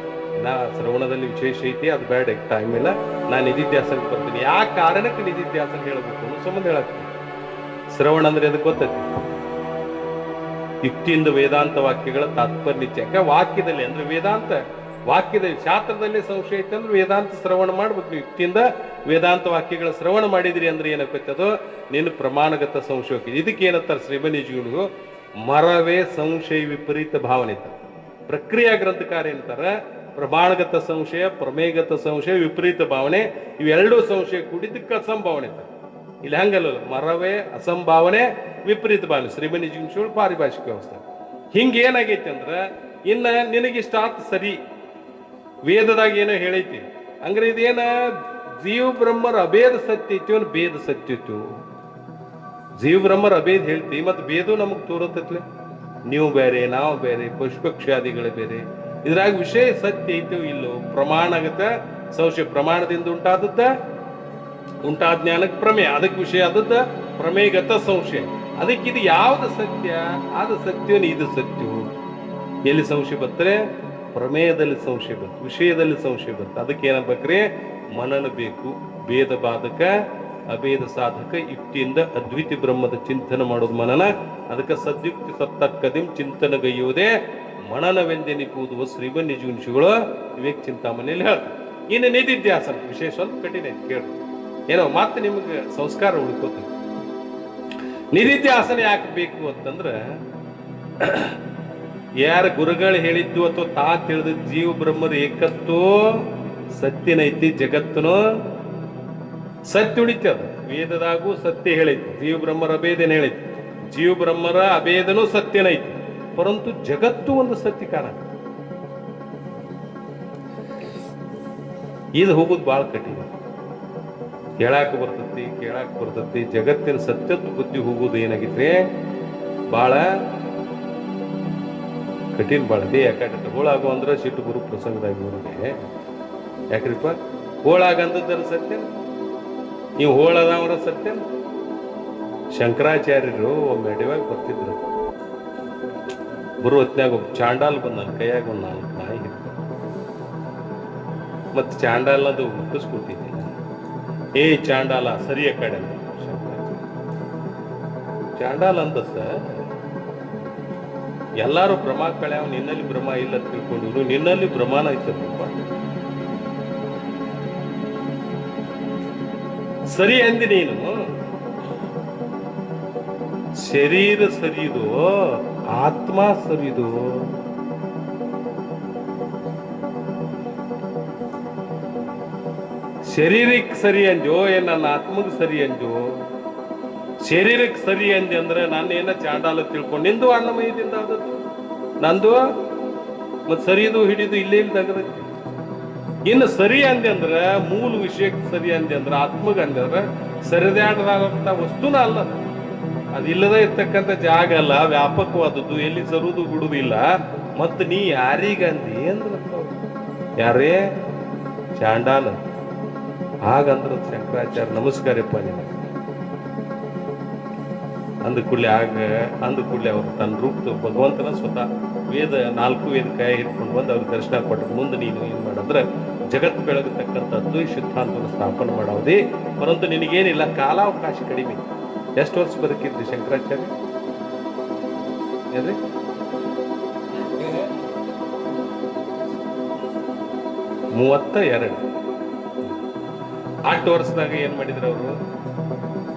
ನಾ ಶ್ರವಣದಲ್ಲಿ ವಿಶೇಷ ಐತಿ, ಅದು ಬೇಡ, ಟೈಮ್ ಇಲ್ಲ, ನಾನು ನಿಧಿಧ್ಯಾಸನಕ್ಕೆ ಬರ್ತೀನಿ. ಯಾವ ಕಾರಣಕ್ಕೆ ನಿಧಿಧ್ಯಾಸನ ಹೇಳ್ಬೇಕು ಅನ್ನೋ ಸಂಬಂಧ ಹೇಳತ್ತೀನಿ. ಶ್ರವಣ ಅಂದ್ರೆ ಅದಕ್ಕೆ ಗೊತ್ತೈತಿ, ಯುಕ್ತಿಯಿಂದ ವೇದಾಂತ ವಾಕ್ಯಗಳ ತಾತ್ಪರ್ಯ ನಿತ್ಯ. ಯಾಕೆ ವಾಕ್ಯದಲ್ಲಿ ಅಂದ್ರೆ ವೇದಾಂತ ವಾಕ್ಯದಲ್ಲಿ, ಶಾಸ್ತ್ರದಲ್ಲಿ ಸಂಶಯ ಐತೆ ಅಂದ್ರೆ ವೇದಾಂತ ಶ್ರವಣ ಮಾಡ್ಬೇಕು. ನೀವು ಯುಕ್ತಿಯಿಂದ ವೇದಾಂತ ವಾಕ್ಯಗಳ ಶ್ರವಣ ಮಾಡಿದ್ರಿ ಅಂದ್ರೆ ಏನಾಗ್ತದೋ ನಿನ್ನ ಪ್ರಮಾಣಗತ ಸಂಶಯ. ಇದಕ್ಕೆ ಏನಂತಾರೆ ಶ್ರೀಮನಿಜಿಗಳು, ಮರವೇ ಸಂಶಯ ವಿಪರೀತ ಭಾವನೆ ಇರ್ತಾರೆ. ಪ್ರಕ್ರಿಯಾ ಗ್ರಂಥಕಾರ ಏನಂತಾರೆ ಪ್ರಮಾಣಗತ ಸಂಶಯ, ಪ್ರಮೇಯಗತ ಸಂಶಯ, ವಿಪರೀತ ಭಾವನೆ, ಇವೆರಡೂ ಸಂಶಯ ಕೂಡಿದ್ದಕ್ಕೆ ಅಸಂಭಾವನೆ ಇರ್ತಾರೆ. ಇಲ್ಲಿ ಹಂಗಲ್ಲ, ಮರವೇ ಅಸಂಭಾವನೆ ವಿಪರೀತ ಭಾವನೆ ಶ್ರೀಮನಿಜಿಗಳು ಪಾರಿಭಾಷಿಕ ವ್ಯವಸ್ಥೆ. ಹಿಂಗ ಏನಾಗೈತಿ ಅಂದ್ರ ಇನ್ನ ನಿನಗಿಷ್ಟಾತ್ ಸರಿ, ವೇದದಾಗ ಏನೋ ಹೇಳೈತಿ ಹಂಗ್ರೆ ಇದೇನ ಜೀವ ಬ್ರಹ್ಮರ ಅಭೇದ ಸತ್ಯ ಐತಿ, ಒಂದು ಭೇದ ಸತ್ಯ ಇತ್ತು. ಜೀವ ಬ್ರಹ್ಮರ ಅಭೇದ ಹೇಳ್ತಿ, ಮತ್ತೆ ಭೇದು ನಮಗ್ ತೋರತೈತ್ಲೆ. ನೀವು ಬೇರೆ, ನಾವು ಬೇರೆ, ಪಶುಪಕ್ಷಾದಿಗಳೇ ಬೇರೆ. ಇದ್ರಾಗ ವಿಷಯ ಸತ್ಯ ಐತೋ ಇಲ್ಲೋ, ಪ್ರಮಾಣಗತ ಸಂಶಯ. ಪ್ರಮಾಣದಿಂದ ಉಂಟಾದ ಜ್ಞಾನಕ್ಕೆ ಪ್ರಮೇಯ, ಅದಕ್ಕೆ ವಿಷಯ ಆದದ್ದ ಪ್ರಮೇಯಗತ ಸಂಶಯ. ಅದಕ್ಕೆ ಇದು ಯಾವ್ದು ಸತ್ಯ, ಅದು ಸತ್ಯವನು ಇದು ಸತ್ಯವು. ಎಲ್ಲಿ ಸಂಶಯ ಬರ್ತರೆ, ಪ್ರಮೇಯದಲ್ಲಿ ಸಂಶಯ ಬಂತು, ವಿಷಯದಲ್ಲಿ ಸಂಶಯ ಬಂತು. ಅದಕ್ಕೆ ಏನಾಗ್ಬೇಕ್ರಿ ಮನನ ಬೇಕು. ಭೇದ ಬಾಧಕ ಅಭೇದ ಸಾಧಕ ಯುಕ್ತಿಯಿಂದ ಅದ್ವಿತೀಯ ಬ್ರಹ್ಮದ ಚಿಂತನೆ ಮಾಡೋದು ಮನನ. ಅದಕ್ಕೆ ಸದ್ಯುಕ್ತಿ ಸತ್ತಕ್ಕದಿಂ ಚಿಂತನಗೈಯುವುದೇ ಮನನವೆಂದೆನಿಪುವುದು ಶ್ರೀಮನಿಜುಂಶಿಗಳು ವಿವೇಕ ಚಿಂತಾಮಣಿಯಲ್ಲಿ ಹೇಳ್ತಾರೆ. ಇನ್ನು ನಿಧಿಧ್ಯಾಸನ ವಿಶೇಷ ಸ್ವಲ್ಪ ಕಠಿಣ ಐತಿ ಕೇಳಿ, ಏನೋ ಮತ್ತೆ ನಿಮಗೆ ಸಂಸ್ಕಾರ ಉಳ್ಕೋತ. ನಿಧಿಧ್ಯಾಸನ ಯಾಕೆ ಬೇಕು ಅಂತಂದ್ರ, ಯಾರ ಗುರುಗಳು ಹೇಳಿದ್ದು ಅಥವಾ ತಾ ತಿಳಿದ ಜೀವ ಬ್ರಹ್ಮರ ಏಕತ್ವ ಸತ್ಯನೈತಿ, ಜಗತ್ತನು ಸತ್ಯ ಉಳಿತಿ. ಅದು ವೇದದಾಗೂ ಸತ್ಯ ಹೇಳೈತಿ, ಜೀವ ಬ್ರಹ್ಮರ ಅಭೇದನ ಹೇಳೈತಿ, ಜೀವ ಬ್ರಹ್ಮರ ಅಭೇದನೂ ಸತ್ಯನೈತಿ. ಪರಂತು ಜಗತ್ತು ಒಂದು ಸತ್ಯ ಕಾರಣ. ಇದು ಹೋಗುದು ಬಹಳ ಕಠಿಣ. ಕೇಳಾಕ ಬರ್ತತಿ ಜಗತ್ತಿನ ಸತ್ಯದ ಬುದ್ಧಿ ಹೋಗುದು ಏನಾಗಿದ್ರೆ ಬಹಳ ಕಠಿಣ. ಬಾಳ ಯಾಕಂದ್ರೆ ಹೋಳಾಗು ಅಂದ್ರೆ ಸಿಟ್ಟು ಗುರು ಪ್ರಸಂಗದಾಗ ಇವ್ರಿಗೆ ಯಾಕ್ರಿಪ್ಪ ಹೋಳಾಗಂದದ್ದರ ಸತ್ಯ, ನೀವು ಹೋಳದವರ ಸತ್ಯ. ಶಂಕರಾಚಾರ್ಯರು ಒಮ್ಮೆ ಅಡಿವಾಗ ಬರ್ತಿದ್ರು, ಬರೋ ಹೊತ್ನ್ಯಾಗ ಒಬ್ಬ ಚಾಂಡಾಲ್ ಬಂದ, ನನ್ನ ಕೈಯಾಗ ಒಂದು ನಾಯಿ ಹಿಡಿದ. ಮತ್ತೆ ಚಾಂಡಾಲ್ ಅದು ಹುಟ್ಟಿಸ್ಕೊಟ್ಟಿದ್ದೀನಿ, ಏ ಚಾಂಡಾಲ ಸರಿಯ ಕಡೆ. ಚಾಂಡಾಲ ಅಂತಸ ಎಲ್ಲಾರು ಭ್ರಮ ಕಳ್ಯಾವ, ನಿನ್ನಲ್ಲಿ ಭ್ರಮ ಇಲ್ಲ ತಿಳ್ಕೊಂಡು ನಿನ್ನಲ್ಲಿ ಭ್ರಮಾನ ಐತಪ್ಪ. ಸರಿ ಅಂದಿ ನೀನು. ಶರೀರ ಸರಿದು, ಆತ್ಮ ಸರಿದು. ಶರೀರಕ್ಕೆ ಸರಿ ಅಂಜೋ ಏನ್ ನನ್ನ ಆತ್ಮಗ್ ಸರಿ ಅಂಜೋ? ಶರೀರಕ್ಕೆ ಸರಿ ಅಂದಿ ಅಂದ್ರೆ ನಾನು ಏನ ಚಾಂಡಾಲ ತಿಳ್ಕೊಂಡು ನಿಂದು ಅನ್ನಮಯದಿಂದ ಆದದ್ದು ನಂದು ಮತ್ ಸರಿದು ಹಿಡಿದು ಇಲ್ಲೇ ಇಲ್ಲಿ ತಗದೈತಿ. ಇನ್ನು ಸರಿ ಅಂದೆ ಅಂದ್ರ ಮೂಲ ವಿಷಯಕ್ಕೆ ಸರಿ ಅಂದೆ ಅಂದ್ರ ಆತ್ಮಗ ಅಂದೆ ಅಂದ್ರ ಸರಿದಾಡದಂತ ವಸ್ತುನ ಅಲ್ಲ. ಅದಿಲ್ಲದೆ ಇರ್ತಕ್ಕಂಥ ಜಾಗ ಅಲ್ಲ, ವ್ಯಾಪಕವಾದದ್ದು, ಎಲ್ಲಿ ಸರುದು ಬಿಡುದಿಲ್ಲ. ಮತ್ ನೀ ಯಾರಿಗಂದಿ ಅಂದ್ರ ಯಾರೇ ಚಾಂಡಾಲ. ಹಾಗಂದ್ರ ಶಂಕರಾಚಾರ್ಯ ನಮಸ್ಕಾರಪ್ಪ ನಿನಗೆ ಅಂದ ಕೂಡಲೇ ಅಂದ ಕೂಡಲೇ ಅವರು ತನ್ನ ರೂಪದ ಭಗವಂತನ ಸ್ವತಃ ವೇದ 4 ವೇದ ಕೈ ಹಿಡ್ಕೊಂಡು ಬಂದು ಅವ್ರಿಗೆ ದರ್ಶನ ಕೊಟ್ಟು ಮುಂದೆ ನೀನು ಏನ್ ಮಾಡಂದ್ರೆ ಜಗತ್ ಬೆಳಗತಕ್ಕಂಥ ಅದ್ವೈತ ಸಿದ್ಧಾಂತವನ್ನು ಸ್ಥಾಪನೆ ಮಾಡೋದೇ. ಪರಂತು ನಿನಗೇನಿಲ್ಲ, ಕಾಲಾವಕಾಶ ಕಡಿಮೆ. ಎಷ್ಟು ವರ್ಷ ಬದುಕಿದ್ರಿ ಶಂಕರಾಚಾರ್ಯ? ಏನ್ರಿ 32. 8 ವರ್ಷದಾಗ ಏನ್ ಮಾಡಿದ್ರು ಅವರು?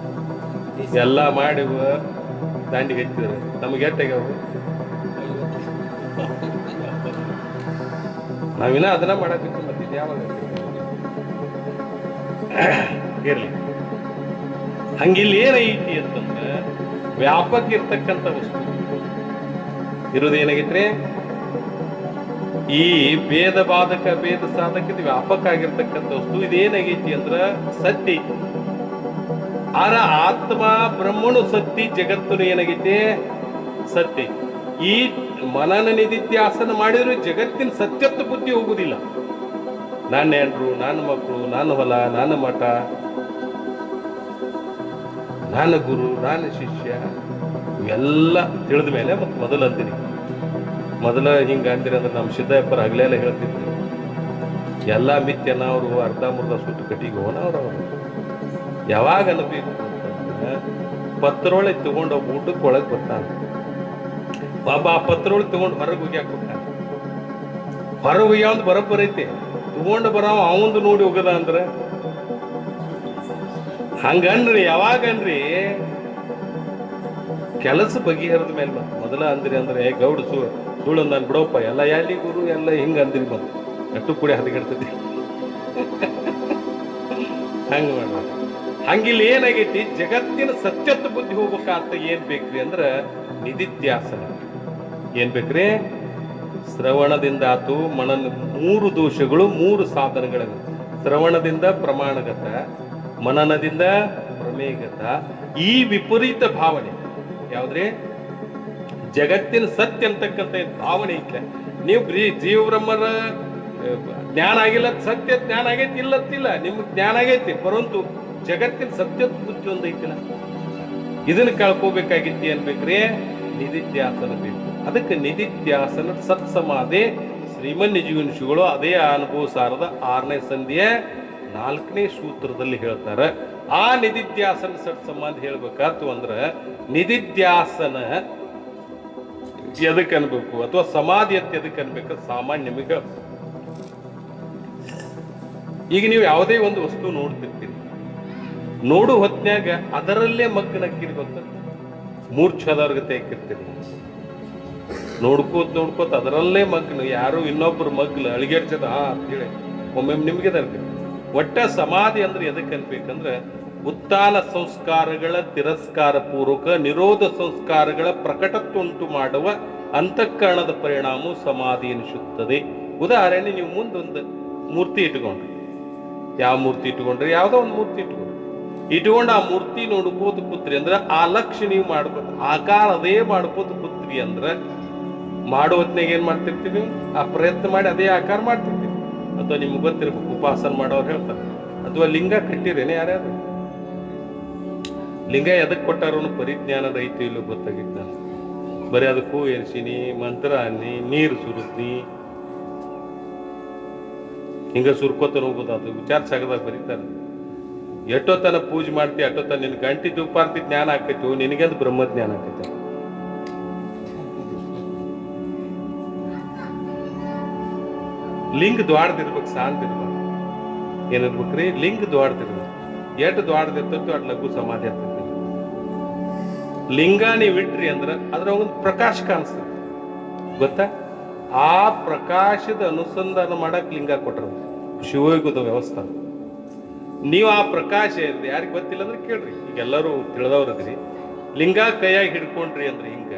ಎಲ್ಲ ಮಾಡಿ ದಾಂಡಿಗೆ ಹಚ್ಚಿದ್ರು. ನಮ್ಗೆ ಎಟ್ಟಾಗ್ಯಾವು? ನಾವಿನ ಅದನ್ನ ಮಾಡಕ್ಕೆ ಮತ್ತೆ ಯಾವಾಗ ಇರ್ಲಿ. ಹಂಗಿಲ್ಲಿ ಏನೈತಿ ಅಂತಂದ್ರೆ ವ್ಯಾಪಕ ಇರ್ತಕ್ಕಂಥ ವಸ್ತು ಇರೋದೇನಾಗಿತ್ರಿ? ಈ ಭೇದ ಬಾಧಕ ಭೇದ ಸಾಧಕ ವ್ಯಾಪಕ ಆಗಿರ್ತಕ್ಕಂಥ ವಸ್ತು ಇದೇನಾಗೈತಿ ಅಂದ್ರ ಸತ್ಯ ಐತಿ. ಆರ ಆತ್ಮ ಬ್ರಹ್ಮನು ಸತ್ಯ, ಜಗತ್ತನು ಏನಾಗೈತಿ? ಸತ್ಯ. ಈ ಮನನ ನಿಧಿಧ್ಯಾಸನ ಮಾಡಿದ್ರು ಜಗತ್ತಿನ ಸತ್ಯತ್ವ ಬುದ್ಧಿ ಹೋಗುದಿಲ್ಲ. ನನ್ನ ಹೆಂಡ್ರು, ನನ್ನ ಮಕ್ಕಳು, ನನ್ನ ಹೊಲ, ನನ್ನ ಮಠ, ನನ್ನ ಗುರು, ನನ್ನ ಶಿಷ್ಯ ಇವೆಲ್ಲ ತಿಳಿದ ಮೇಲೆ ಮತ್ತೆ ಮೊದಲು ಅಂತೀನಿ. ಮೊದಲ ಹಿಂಗ ಅಂದಿರ ಅಂದ್ರೆ ನಮ್ಮ ಸಿದ್ದಯ್ಯಪ್ಪರ ಹಗಲೆಲ್ಲ ಹೇಳ್ತಿದ್ರು, ಎಲ್ಲಾ ಮಿತ್ಯನ ಅವರು ಅರ್ಧ ಮುರ್ಧ ಸುಟ್ಟು ಕಟ್ಟಿಗೆ ಹೋನವ್ರು. ಯಾವಾಗ ಅನ್ಬೇಕು ಅಂತಂದ್ರೆ ಪತ್ರೊಳಗೆ ತಗೊಂಡು ಊಟಕ್ಕೆ ಒಳಗೆ ಬರ್ತಾನೆ. ಬಾಬಾ ಆ ಪತ್ರೊಳಗೆ ತಗೊಂಡು ಹೊರಗೆ ಹೋಗ್ಯಾಕ ಕೊಟ್ಟಾನ. ಹೊರಗೆ ಹೋಗ್ಯ ಒಂದು ಬರೋಬ್ಬರ ಐತಿ. ತಗೊಂಡು ಬರಾವ ಅವಂದು ನೋಡಿ ಹೋಗದ ಅಂದ್ರೆ ಹಂಗನ್ರಿ. ಯಾವಾಗನ್ರಿ ಕೆಲಸ ಬಗೆಹರಿದ ಮೇಲೆ ಮತ್ತೆ ಮೊದಲ ಅಂದ್ರಿ ಅಂದ್ರೆ ಗೌಡ ಸುಳ್ಳು ನಾನು ಬಿಡೋಪ್ಪ ಎಲ್ಲ ಎಲ್ಲಿ ಗುರು ಎಲ್ಲ ಹಿಂಗ ಅಂದ್ರಿ ಮತ್ತೆ ಅಟ್ಟು ಕೂಡ ಹದಗೆಡ್ತೈತಿ. ಹಂಗ ಮಾಡ. ಹಂಗಿಲ್ಲಿ ಏನಾಗೈತಿ? ಜಗತ್ತಿನ ಸತ್ಯತ್ವ ಬುದ್ಧಿ ಹೋಗ್ಬೇಕಂತ ಏನ್ ಬೇಕ್ರಿ ಅಂದ್ರ ನಿಧಿಧ್ಯಾಸನ. ಏನ್ ಬೇಕ್ರಿ? ಶ್ರವಣದಿಂದ ಆತು ಮನನ 3 ದೋಷಗಳು 3 ಸಾಧನಗಳನ್ನ. ಶ್ರವಣದಿಂದ ಪ್ರಮಾಣಗತ, ಮನನದಿಂದ ಪ್ರಮೇಯಗತ. ಈ ವಿಪರೀತ ಭಾವನೆ ಯಾವ್ದ್ರಿ? ಜಗತ್ತಿನ ಸತ್ಯ ಅಂತಕ್ಕಂಥ ಭಾವನೆ ಐತೆ. ನೀವು ಜೀವ ಬ್ರಹ್ಮರ ಜ್ಞಾನ ಆಗಿಲ್ಲ, ಸತ್ಯ ಜ್ಞಾನ ಆಗೈತಿ ಇಲ್ಲತ್ತಿಲ್ಲ, ನಿಮ್ಗೆ ಜ್ಞಾನ ಆಗೈತಿ. ಪರಂತು ಜಗತ್ತಿನ ಸತ್ಯದ ಬುದ್ಧಿ ಒಂದು ಐತಿಲ್ಲ. ಇದನ್ನ ಕಳ್ಕೋಬೇಕಾಗಿತ್ತು ಅನ್ಬೇಕ್ರಿ? ನಿಧಿಧ್ಯಾಸನ ಬೇಕು. ಅದಕ್ಕೆ ನಿಧಿಧ್ಯಾಸನ ಸತ್ಸಮಾಧಿ ಶ್ರೀಮನ್ ನಿಜಗುಣಿಸಿಗಳು ಅದೇ ಅನುಭವ ಸಾರದ 6ನೇ ಸಂಧಿಯ 4ನೇ ಸೂತ್ರದಲ್ಲಿ ಹೇಳ್ತಾರೆ. ಆ ನಿಧಿಧ್ಯಾಸನ ಸತ್ಸಮಾಧಿ ಹೇಳ್ಬೇಕಾತು ಅಂದ್ರ ನಿಧಿಧ್ಯಾಸನ ಎದಕ್ಕೆ ಅನ್ಬೇಕು ಅಥವಾ ಸಮಾಧಿ ಅಂತ ಎದಕ್ಕೆ ಅನ್ಬೇಕು? ಸಾಮಾನ್ಯ ನಿಮಗೆ ಈಗ ನೀವು ಯಾವುದೇ ಒಂದು ವಸ್ತು ನೋಡ್ತಿರ್ತೀರಿ, ನೋಡು ಹೊತ್ನ್ಯಾಗ ಅದರಲ್ಲೇ ಮಗ್ನಕ್ಕಿರಿ. ಗೊತ್ತ? ಮೂರ್ಛದವ್ರಿಗೆ ಹಾಕಿರ್ತೀರಿ. ನೋಡ್ಕೋತ ಅದರಲ್ಲೇ ಮಗ್ನ. ಯಾರು ಇನ್ನೊಬ್ರು ಮಗ್ಲ ಅಳಿಗೆಡ್ಸದ ಅಂತೇಳಿ ಒಮ್ಮೆ ನಿಮ್ಗೆ ತರ್ಬೇಕು. ಒಟ್ಟ ಸಮಾಧಿ ಅಂದ್ರೆ ಎದಕ್ಕೆ ಅನ್ಬೇಕಂದ್ರೆ ಉತ್ಥಾನ ಸಂಸ್ಕಾರಗಳ ತಿರಸ್ಕಾರ ಪೂರ್ವಕ ನಿರೋಧ ಸಂಸ್ಕಾರಗಳ ಪ್ರಕಟತ್ವ ಉಂಟು ಮಾಡುವ ಅಂತಃಕರಣದ ಪರಿಣಾಮ ಸಮಾಧಿ ಎನಿಸುತ್ತದೆ. ಉದಾಹರಣೆ, ನೀವು ಮುಂದೊಂದು ಮೂರ್ತಿ ಇಟ್ಕೊಂಡ್ರಿ. ಯಾವ ಮೂರ್ತಿ ಇಟ್ಕೊಂಡ್ರಿ? ಯಾವ್ದೋ ಒಂದು ಮೂರ್ತಿ ಇಟ್ಕೊಂಡು ಆ ಮೂರ್ತಿ ನೋಡ್ಕೋತ ಕೂತ್ರಿ ಅಂದ್ರೆ ಆ ಲಕ್ಷ್ಯ ನೀವು ಮಾಡ್ಕೋತ ಆಕಾರ ಅದೇ ಮಾಡ್ಕೋತ ಕೂತ್ರಿ ಅಂದ್ರೆ ಮಾಡೋ ಹೊತ್ನಾಗ ಏನ್ ಮಾಡ್ತಿರ್ತೀವಿ? ಆ ಪ್ರಯತ್ನ ಮಾಡಿ ಅದೇ ಆಕಾರ ಮಾಡ್ತಿರ್ತೀವಿ. ಅಥವಾ ನಿಮ್ಗೆ ಗೊತ್ತಿರ್ಬೇಕು, ಉಪಾಸನ ಮಾಡೋರು ಹೇಳ್ತಾರೆ. ಅಥವಾ ಲಿಂಗ ಕಟ್ಟಿರೇನೆ ಯಾರ್ಯಾರು? ಲಿಂಗ ಎದಕ್ ಕೊಟ್ಟಾರ ಪರಿಜ್ಞಾನ ರೈತ ಇಲ್ಲೂ ಗೊತ್ತಾಗಿತ್ತು ನಾನು. ಬರೀ ಅದಕ್ಕೂ ಎರ್ಸಿನಿ, ಮಂತ್ರ ಅನ್ನಿ, ನೀರು ಸುರಿಸ್ನಿ, ಹಿಂಗ ಸುರ್ಕೋತ ಹೋಗೋದು. ಅದು ವಿಚಾರ ಸಾಗದಾಗ ಬರೀತಾರೆ. ಎಷ್ಟೊತ್ತನ ಪೂಜೆ ಮಾಡ್ತಿ ಅಷ್ಟೊತ್ತನ ನಿನ್ ಗಂಟಿ ತುಪ್ಪಾರ್ತಿ ಜ್ಞಾನ ಆಕೈತಿ, ನಿನಗೆಂದು ಬ್ರಹ್ಮ ಜ್ಞಾನ ಆಕೈತಿ. ಲಿಂಗ ದ್ವಾಡ್ದಿರ್ಬೇಕು, ಶಾಂತ ಇರ್ಬೇಕು. ಏನಿರ್ಬೇಕ್ರಿ? ಲಿಂಗ ದ್ವಾಡ್ದಿರ್ಬೇಕು. ಎಷ್ಟು ದ್ವಾಡ್ದಿರ್ತೈತಿ ಅಟ್ ಲಘು ಸಮಾಧಿ ಆಗ್ತೈತಿ. ಲಿಂಗ ನೀವ್ ಇಟ್ರಿ ಅಂದ್ರ ಅದ್ರ ಒಂದು ಪ್ರಕಾಶ ಕಾಣಿಸ್ತದೆ, ಗೊತ್ತಾ? ಆ ಪ್ರಕಾಶದ ಅನುಸಂಧಾನ ಮಾಡಕ್ ಲಿಂಗ ಕೊಟ್ರ ಶಿವಯೋಗದ ವ್ಯವಸ್ಥೆ. ನೀವು ಆ ಪ್ರಕಾಶ ಇರ್ರಿ, ಯಾರಿಗೆ ಗೊತ್ತಿಲ್ಲ ಅಂದ್ರೆ ಕೇಳ್ರಿ. ಈಗ ಎಲ್ಲರೂ ತಿಳಿದವ್ರದ್ರಿ. ಲಿಂಗ ಕೈಯಾಗಿ ಹಿಡ್ಕೊಂಡ್ರಿ ಅಂದ್ರೆ ಹಿಂಗ,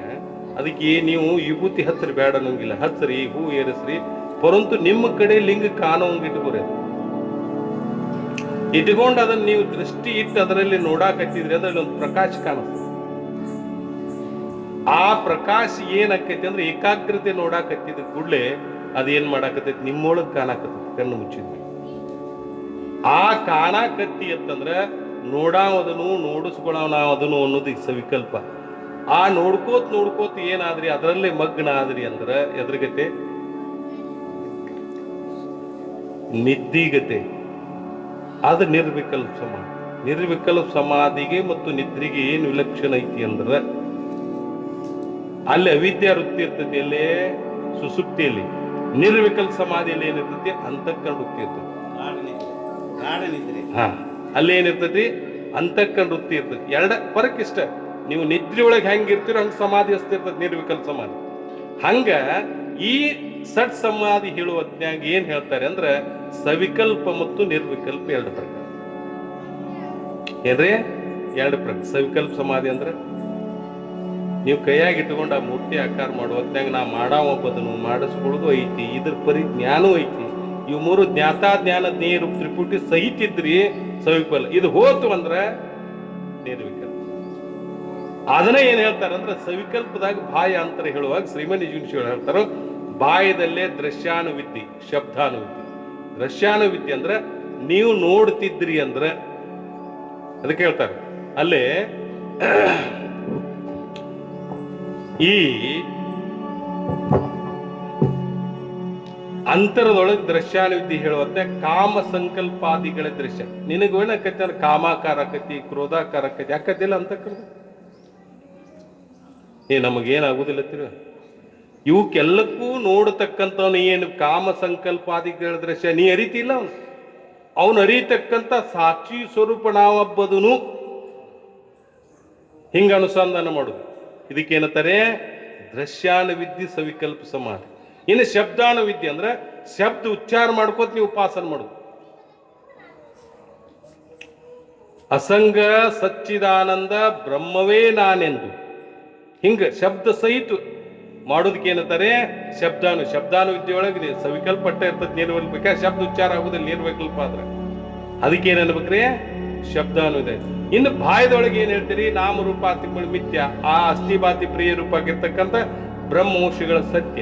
ಅದಕ್ಕೆ ನೀವು ವಿಭೂತಿ ಹಚ್ಚರಿ ಬೇಡ ಅನ್ನೋಂಗಿಲ್ಲ. ಹಚ್ಚರಿ, ಹೂ ಏರಿಸ್ರಿ, ಪರಂತು ನಿಮ್ಮ ಕಡೆ ಲಿಂಗ ಕಾಣೋಂಗ್ ಇಟ್ಕೋರಿ. ಇಟ್ಕೊಂಡು ಅದನ್ನ ನೀವು ದೃಷ್ಟಿ ಇಟ್ಟು ಅದರಲ್ಲಿ ನೋಡಾಕತ್ತಿದ್ರಿ ಅದ್ರಲ್ಲಿ ಒಂದು ಪ್ರಕಾಶ ಕಾಣಿಸ್ತದೆ. ಆ ಪ್ರಕಾಶ ಏನಾಕೈತಿ ಅಂದ್ರೆ ಏಕಾಗ್ರತೆ ನೋಡಾಕತ್ತಿದ ಕೂಡ್ಲೆ ಅದೇನ್ ಮಾಡಾಕತ್ತೈತಿ, ನಿಮ್ಮೊಳಗ್ ಕಾಣಾಕತ್ತೈತಿ ಕಣ್ಣು ಮುಚ್ಚಿದ್ವಿ. ಆ ಕಾಣಾಕತ್ತಿ ಅಂತಂದ್ರ ನೋಡಾವದನು ನೋಡಿಸ್ಕೊಳವನಾವದನು ಅನ್ನೋದು ಸವಿಕಲ್ಪ. ಆ ನೋಡ್ಕೋತ್ ಏನಾದ್ರಿ ಅದರಲ್ಲೇ ಮಗ್ನ ಆದ್ರಿ ಅಂದ್ರ ಎದುರುಗತೆ ನಿದ್ದಿಗತೆ. ಅದು ನಿರ್ವಿಕಲ್ಪ ಸಮಾಧಿ. ನಿರ್ವಿಕಲ್ಪ ಸಮಾಧಿಗೆ ಮತ್ತು ನಿದ್ರಿಗೆ ಏನು ವಿಲಕ್ಷಣ ಐತಿ ಅಂದ್ರ ಅಲ್ಲಿ ಅವಿದ್ಯಾ ವೃತ್ತಿ ಇರ್ತೈತಿ, ಅಲ್ಲೇ ಸುಸುಪ್ತಿಯಲ್ಲಿ. ನಿರ್ವಿಕಲ್ಪ ಸಮಾಧಿಯಲ್ಲಿ ಏನಿರ್ತೈತಿ, ಅಂತಃಕರಣ ವೃತ್ತಿ ಇರ್ತೈತಿ. ಹಾ, ಅಲ್ಲಿ ಏನಿರ್ತೈತಿ, ಅಂತಃಕರಣ ವೃತ್ತಿ ಇರ್ತೈತಿ. ಎರಡ ಫರಕ್ ಇಷ್ಟ. ನೀವು ನಿದ್ರೆ ಒಳಗೆ ಹೆಂಗಿರ್ತೀರೋ ಹಂಗ ಸಮಾಧಿ ಅಸ್ತಿರ್ತೈತಿ ನಿರ್ವಿಕಲ್ಪ ಸಮಾಧಿ. ಹಂಗ ಈ ಸಟ್ ಸಮಾಧಿ ಹೇಳುವ ಹೊತ್ನ್ಯಾಗ ಏನ್ ಹೇಳ್ತಾರೆ ಅಂದ್ರ ಸವಿಕಲ್ಪ ಮತ್ತು ನಿರ್ವಿಕಲ್ಪ ಎರಡು ಪ್ರಕಾರ. ಏನ್ರಿ? ಎರಡು ಪ್ರಕಾರ. ಸವಿಕಲ್ಪ ಸಮಾಧಿ ಅಂದ್ರೆ ನೀವು ಕೈಯಾಗಿ ಇಟ್ಕೊಂಡು ಆ ಮೂರ್ತಿ ಆಕಾರ ಮಾಡುವ ಹೊತ್ನ್ಯಾಗ ನಾ ಮಾಡಾವೊಬ್ಬದನ್ನು ಮಾಡಿಸ್ಕೊಳ್ಳೋದು ಐತಿ, ಇದ್ರ ಪರಿಜ್ಞಾನವೂ ಐತಿ. ಇವು ಮೂರು ಜ್ಞಾತಾ ಜ್ಞಾನ ನೀರು ತ್ರಿಪುಟಿ ಸಹಿತಿದ್ರಿ ಸವಿಕಲ್ಪ. ಇದು ಹೋತು ಅಂದ್ರ ನಿರ್ವಿಕಲ್ಪ. ಅದನ್ನ ಏನ್ ಹೇಳ್ತಾರಂದ್ರ ಸವಿಕಲ್ಪದಾಗ ಬಾಯ ಅಂತರ ಹೇಳುವಾಗ ಶ್ರೀಮನಿಜುಂಶಿಗಳು ಹೇಳ್ತಾರ, ಬಾಯದಲ್ಲೇ ದೃಶ್ಯಾನುವಿದ್ಯೆ, ಶಬ್ದಾನುವಿದ್ಯೆ. ದೃಶ್ಯಾನುವಿದ್ಯೆ ಅಂದ್ರೆ ನೀವು ನೋಡ್ತಿದ್ರಿ ಅಂದ್ರ ಅದಕ್ಕೆ ಹೇಳ್ತಾರೆ. ಅಲ್ಲೇ ಈ ಅಂತರದೊಳಗೆ ದೃಶ್ಯಾನುವಿದ್ಯೆ ಹೇಳುವಂತೆ ಕಾಮ ಸಂಕಲ್ಪಾದಿಗಳ ದೃಶ್ಯ. ನಿನಗೆ ಏನಕತಿ ಅಂದ್ರೆ ಕಾಮಾಕಾರ ಆಕತಿ, ಕ್ರೋಧಾಕಾರ ಆಕತಿ, ಆಕತಿಲ್ಲ ಅಂತ ಕರೆದು ನಮಗೇನಾಗುದಿಲ್ಲ ತಿರು. ಇವಕ್ಕೆಲ್ಲಕ್ಕೂ ನೋಡತಕ್ಕಂಥವ್ನು ಏನು ಕಾಮ ಸಂಕಲ್ಪಾದಿಗಳ ದೃಶ್ಯ ನೀ ಅರಿತಿಲ್ಲ. ಅವನು ಅರಿತಕ್ಕಂಥ ಸಾಕ್ಷಿ ಸ್ವರೂಪ ನಾವಬ್ಬದನು ಹಿಂಗ ಅನುಸಂಧಾನ ಮಾಡುದು. ಇದಕ್ಕೇನಂತಾರೆ ದೃಶ್ಯಾನುವಿದ್ಯೆ ಸವಿಕಲ್ಪ ಸಮಾಧಿ. ಇನ್ನು ಶಬ್ದಾನುವಿದ್ಯೆ ಅಂದ್ರೆ ಶಬ್ದ ಉಚ್ಚಾರ ಮಾಡ್ಕೋತ ನೀವು ಉಪಾಸನ ಮಾಡುದು. ಅಸಂಗ ಸಚ್ಚಿದಾನಂದ ಬ್ರಹ್ಮವೇ ನಾನೆಂದು ಹಿಂಗ ಶಬ್ದ ಸಹಿತ ಮಾಡೋದಕ್ಕೆ ಏನಂತಾರೆ ಶಬ್ದಾನುವಿದ್ಯೆ ಒಳಗೆ ಸವಿಕಲ್ಪ ಪಟ್ಟ ಇರ್ತದೆ. ನಿರ್ವಲ್ಬೇಕ ಶಬ್ದ ಉಚ್ಚಾರ ಆಗುದಿಲ್ಲ ನಿರ್ವಿಕಲ್ಪ ಆದ್ರೆ ಅದಕ್ಕೆ ಏನ್ಬೇಕ್ರಿ ಶಬ್ದಾನುವಿದ್ಯೆ. ಇನ್ನು ಬಾಯದೊಳಗೆ ಏನ್ ಹೇಳ್ತೀರಿ, ನಾಮರೂಪಾತಿಗಳು ಮಿಥ್ಯ, ಆ ಅಸ್ಥಿಭಾತಿ ಪ್ರಿಯ ರೂಪ ಆಗಿರ್ತಕ್ಕಂಥ ಬ್ರಹ್ಮವಂಶಗಳ ಸತ್ಯ.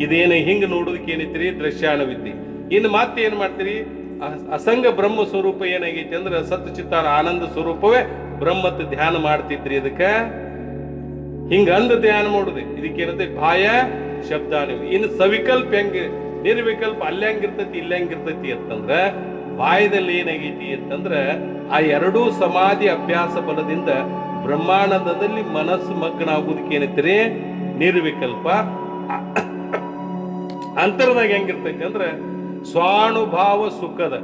ಇದೇನು ಹಿಂಗ ನೋಡೋದಕ್ಕೆ ಏನೈತಿರಿ ದೃಶ್ಯಾನುವಿದ್ಯೆ. ಇನ್ನು ಮತ್ತೆ ಏನ್ ಮಾಡ್ತೀರಿ, ಅಸಂಗ ಬ್ರಹ್ಮ ಸ್ವರೂಪ ಏನಾಗೈತಿ ಅಂದ್ರೆ ಸತ್ಚಿತ್ತಾನ ಆನಂದ ಸ್ವರೂಪವೇ ಬ್ರಹ್ಮತ್ ಧ್ಯಾನ ಮಾಡ್ತಿದ್ರಿ. ಅದಕ್ಕ ಹಿಂಗ ಅಂದ ಧ್ಯಾನ ಮಾಡುದು. ಇದಕ್ಕೇನಂತೆ ಬಾಯ ಶಬ್ದಾನುವಿದ್ಯೆ. ಇನ್ನು ಸವಿಕಲ್ಪ ಹೆಂಗ ನಿರ್ವಿಕಲ್ಪ ಅಲ್ಲಿ ಹೆಂಗಿರ್ತೈತಿ ಇಲ್ಲಿ ಹೆಂಗಿರ್ತೈತಿ ಅಂತಂದ್ರ ಬಾಯದಲ್ಲಿ ಏನಾಗೈತಿ ಅಂತಂದ್ರ ಆ ಎರಡೂ ಸಮಾಧಿ ಅಭ್ಯಾಸ ಬಲದಿಂದ ಬ್ರಹ್ಮಾನಂದದಲ್ಲಿ ಮನಸ್ಸು ಮಗ್ನ ಆಗುದಕ್ಕೆ ಏನೈತಿರಿ ನಿರ್ವಿಕಲ್ಪ. ಅಂತರದಾಗ ಹೆಂಗಿರ್ತೈತಿ ಅಂದ್ರ ಸ್ವಾನುಭಾವ ಸುಖದ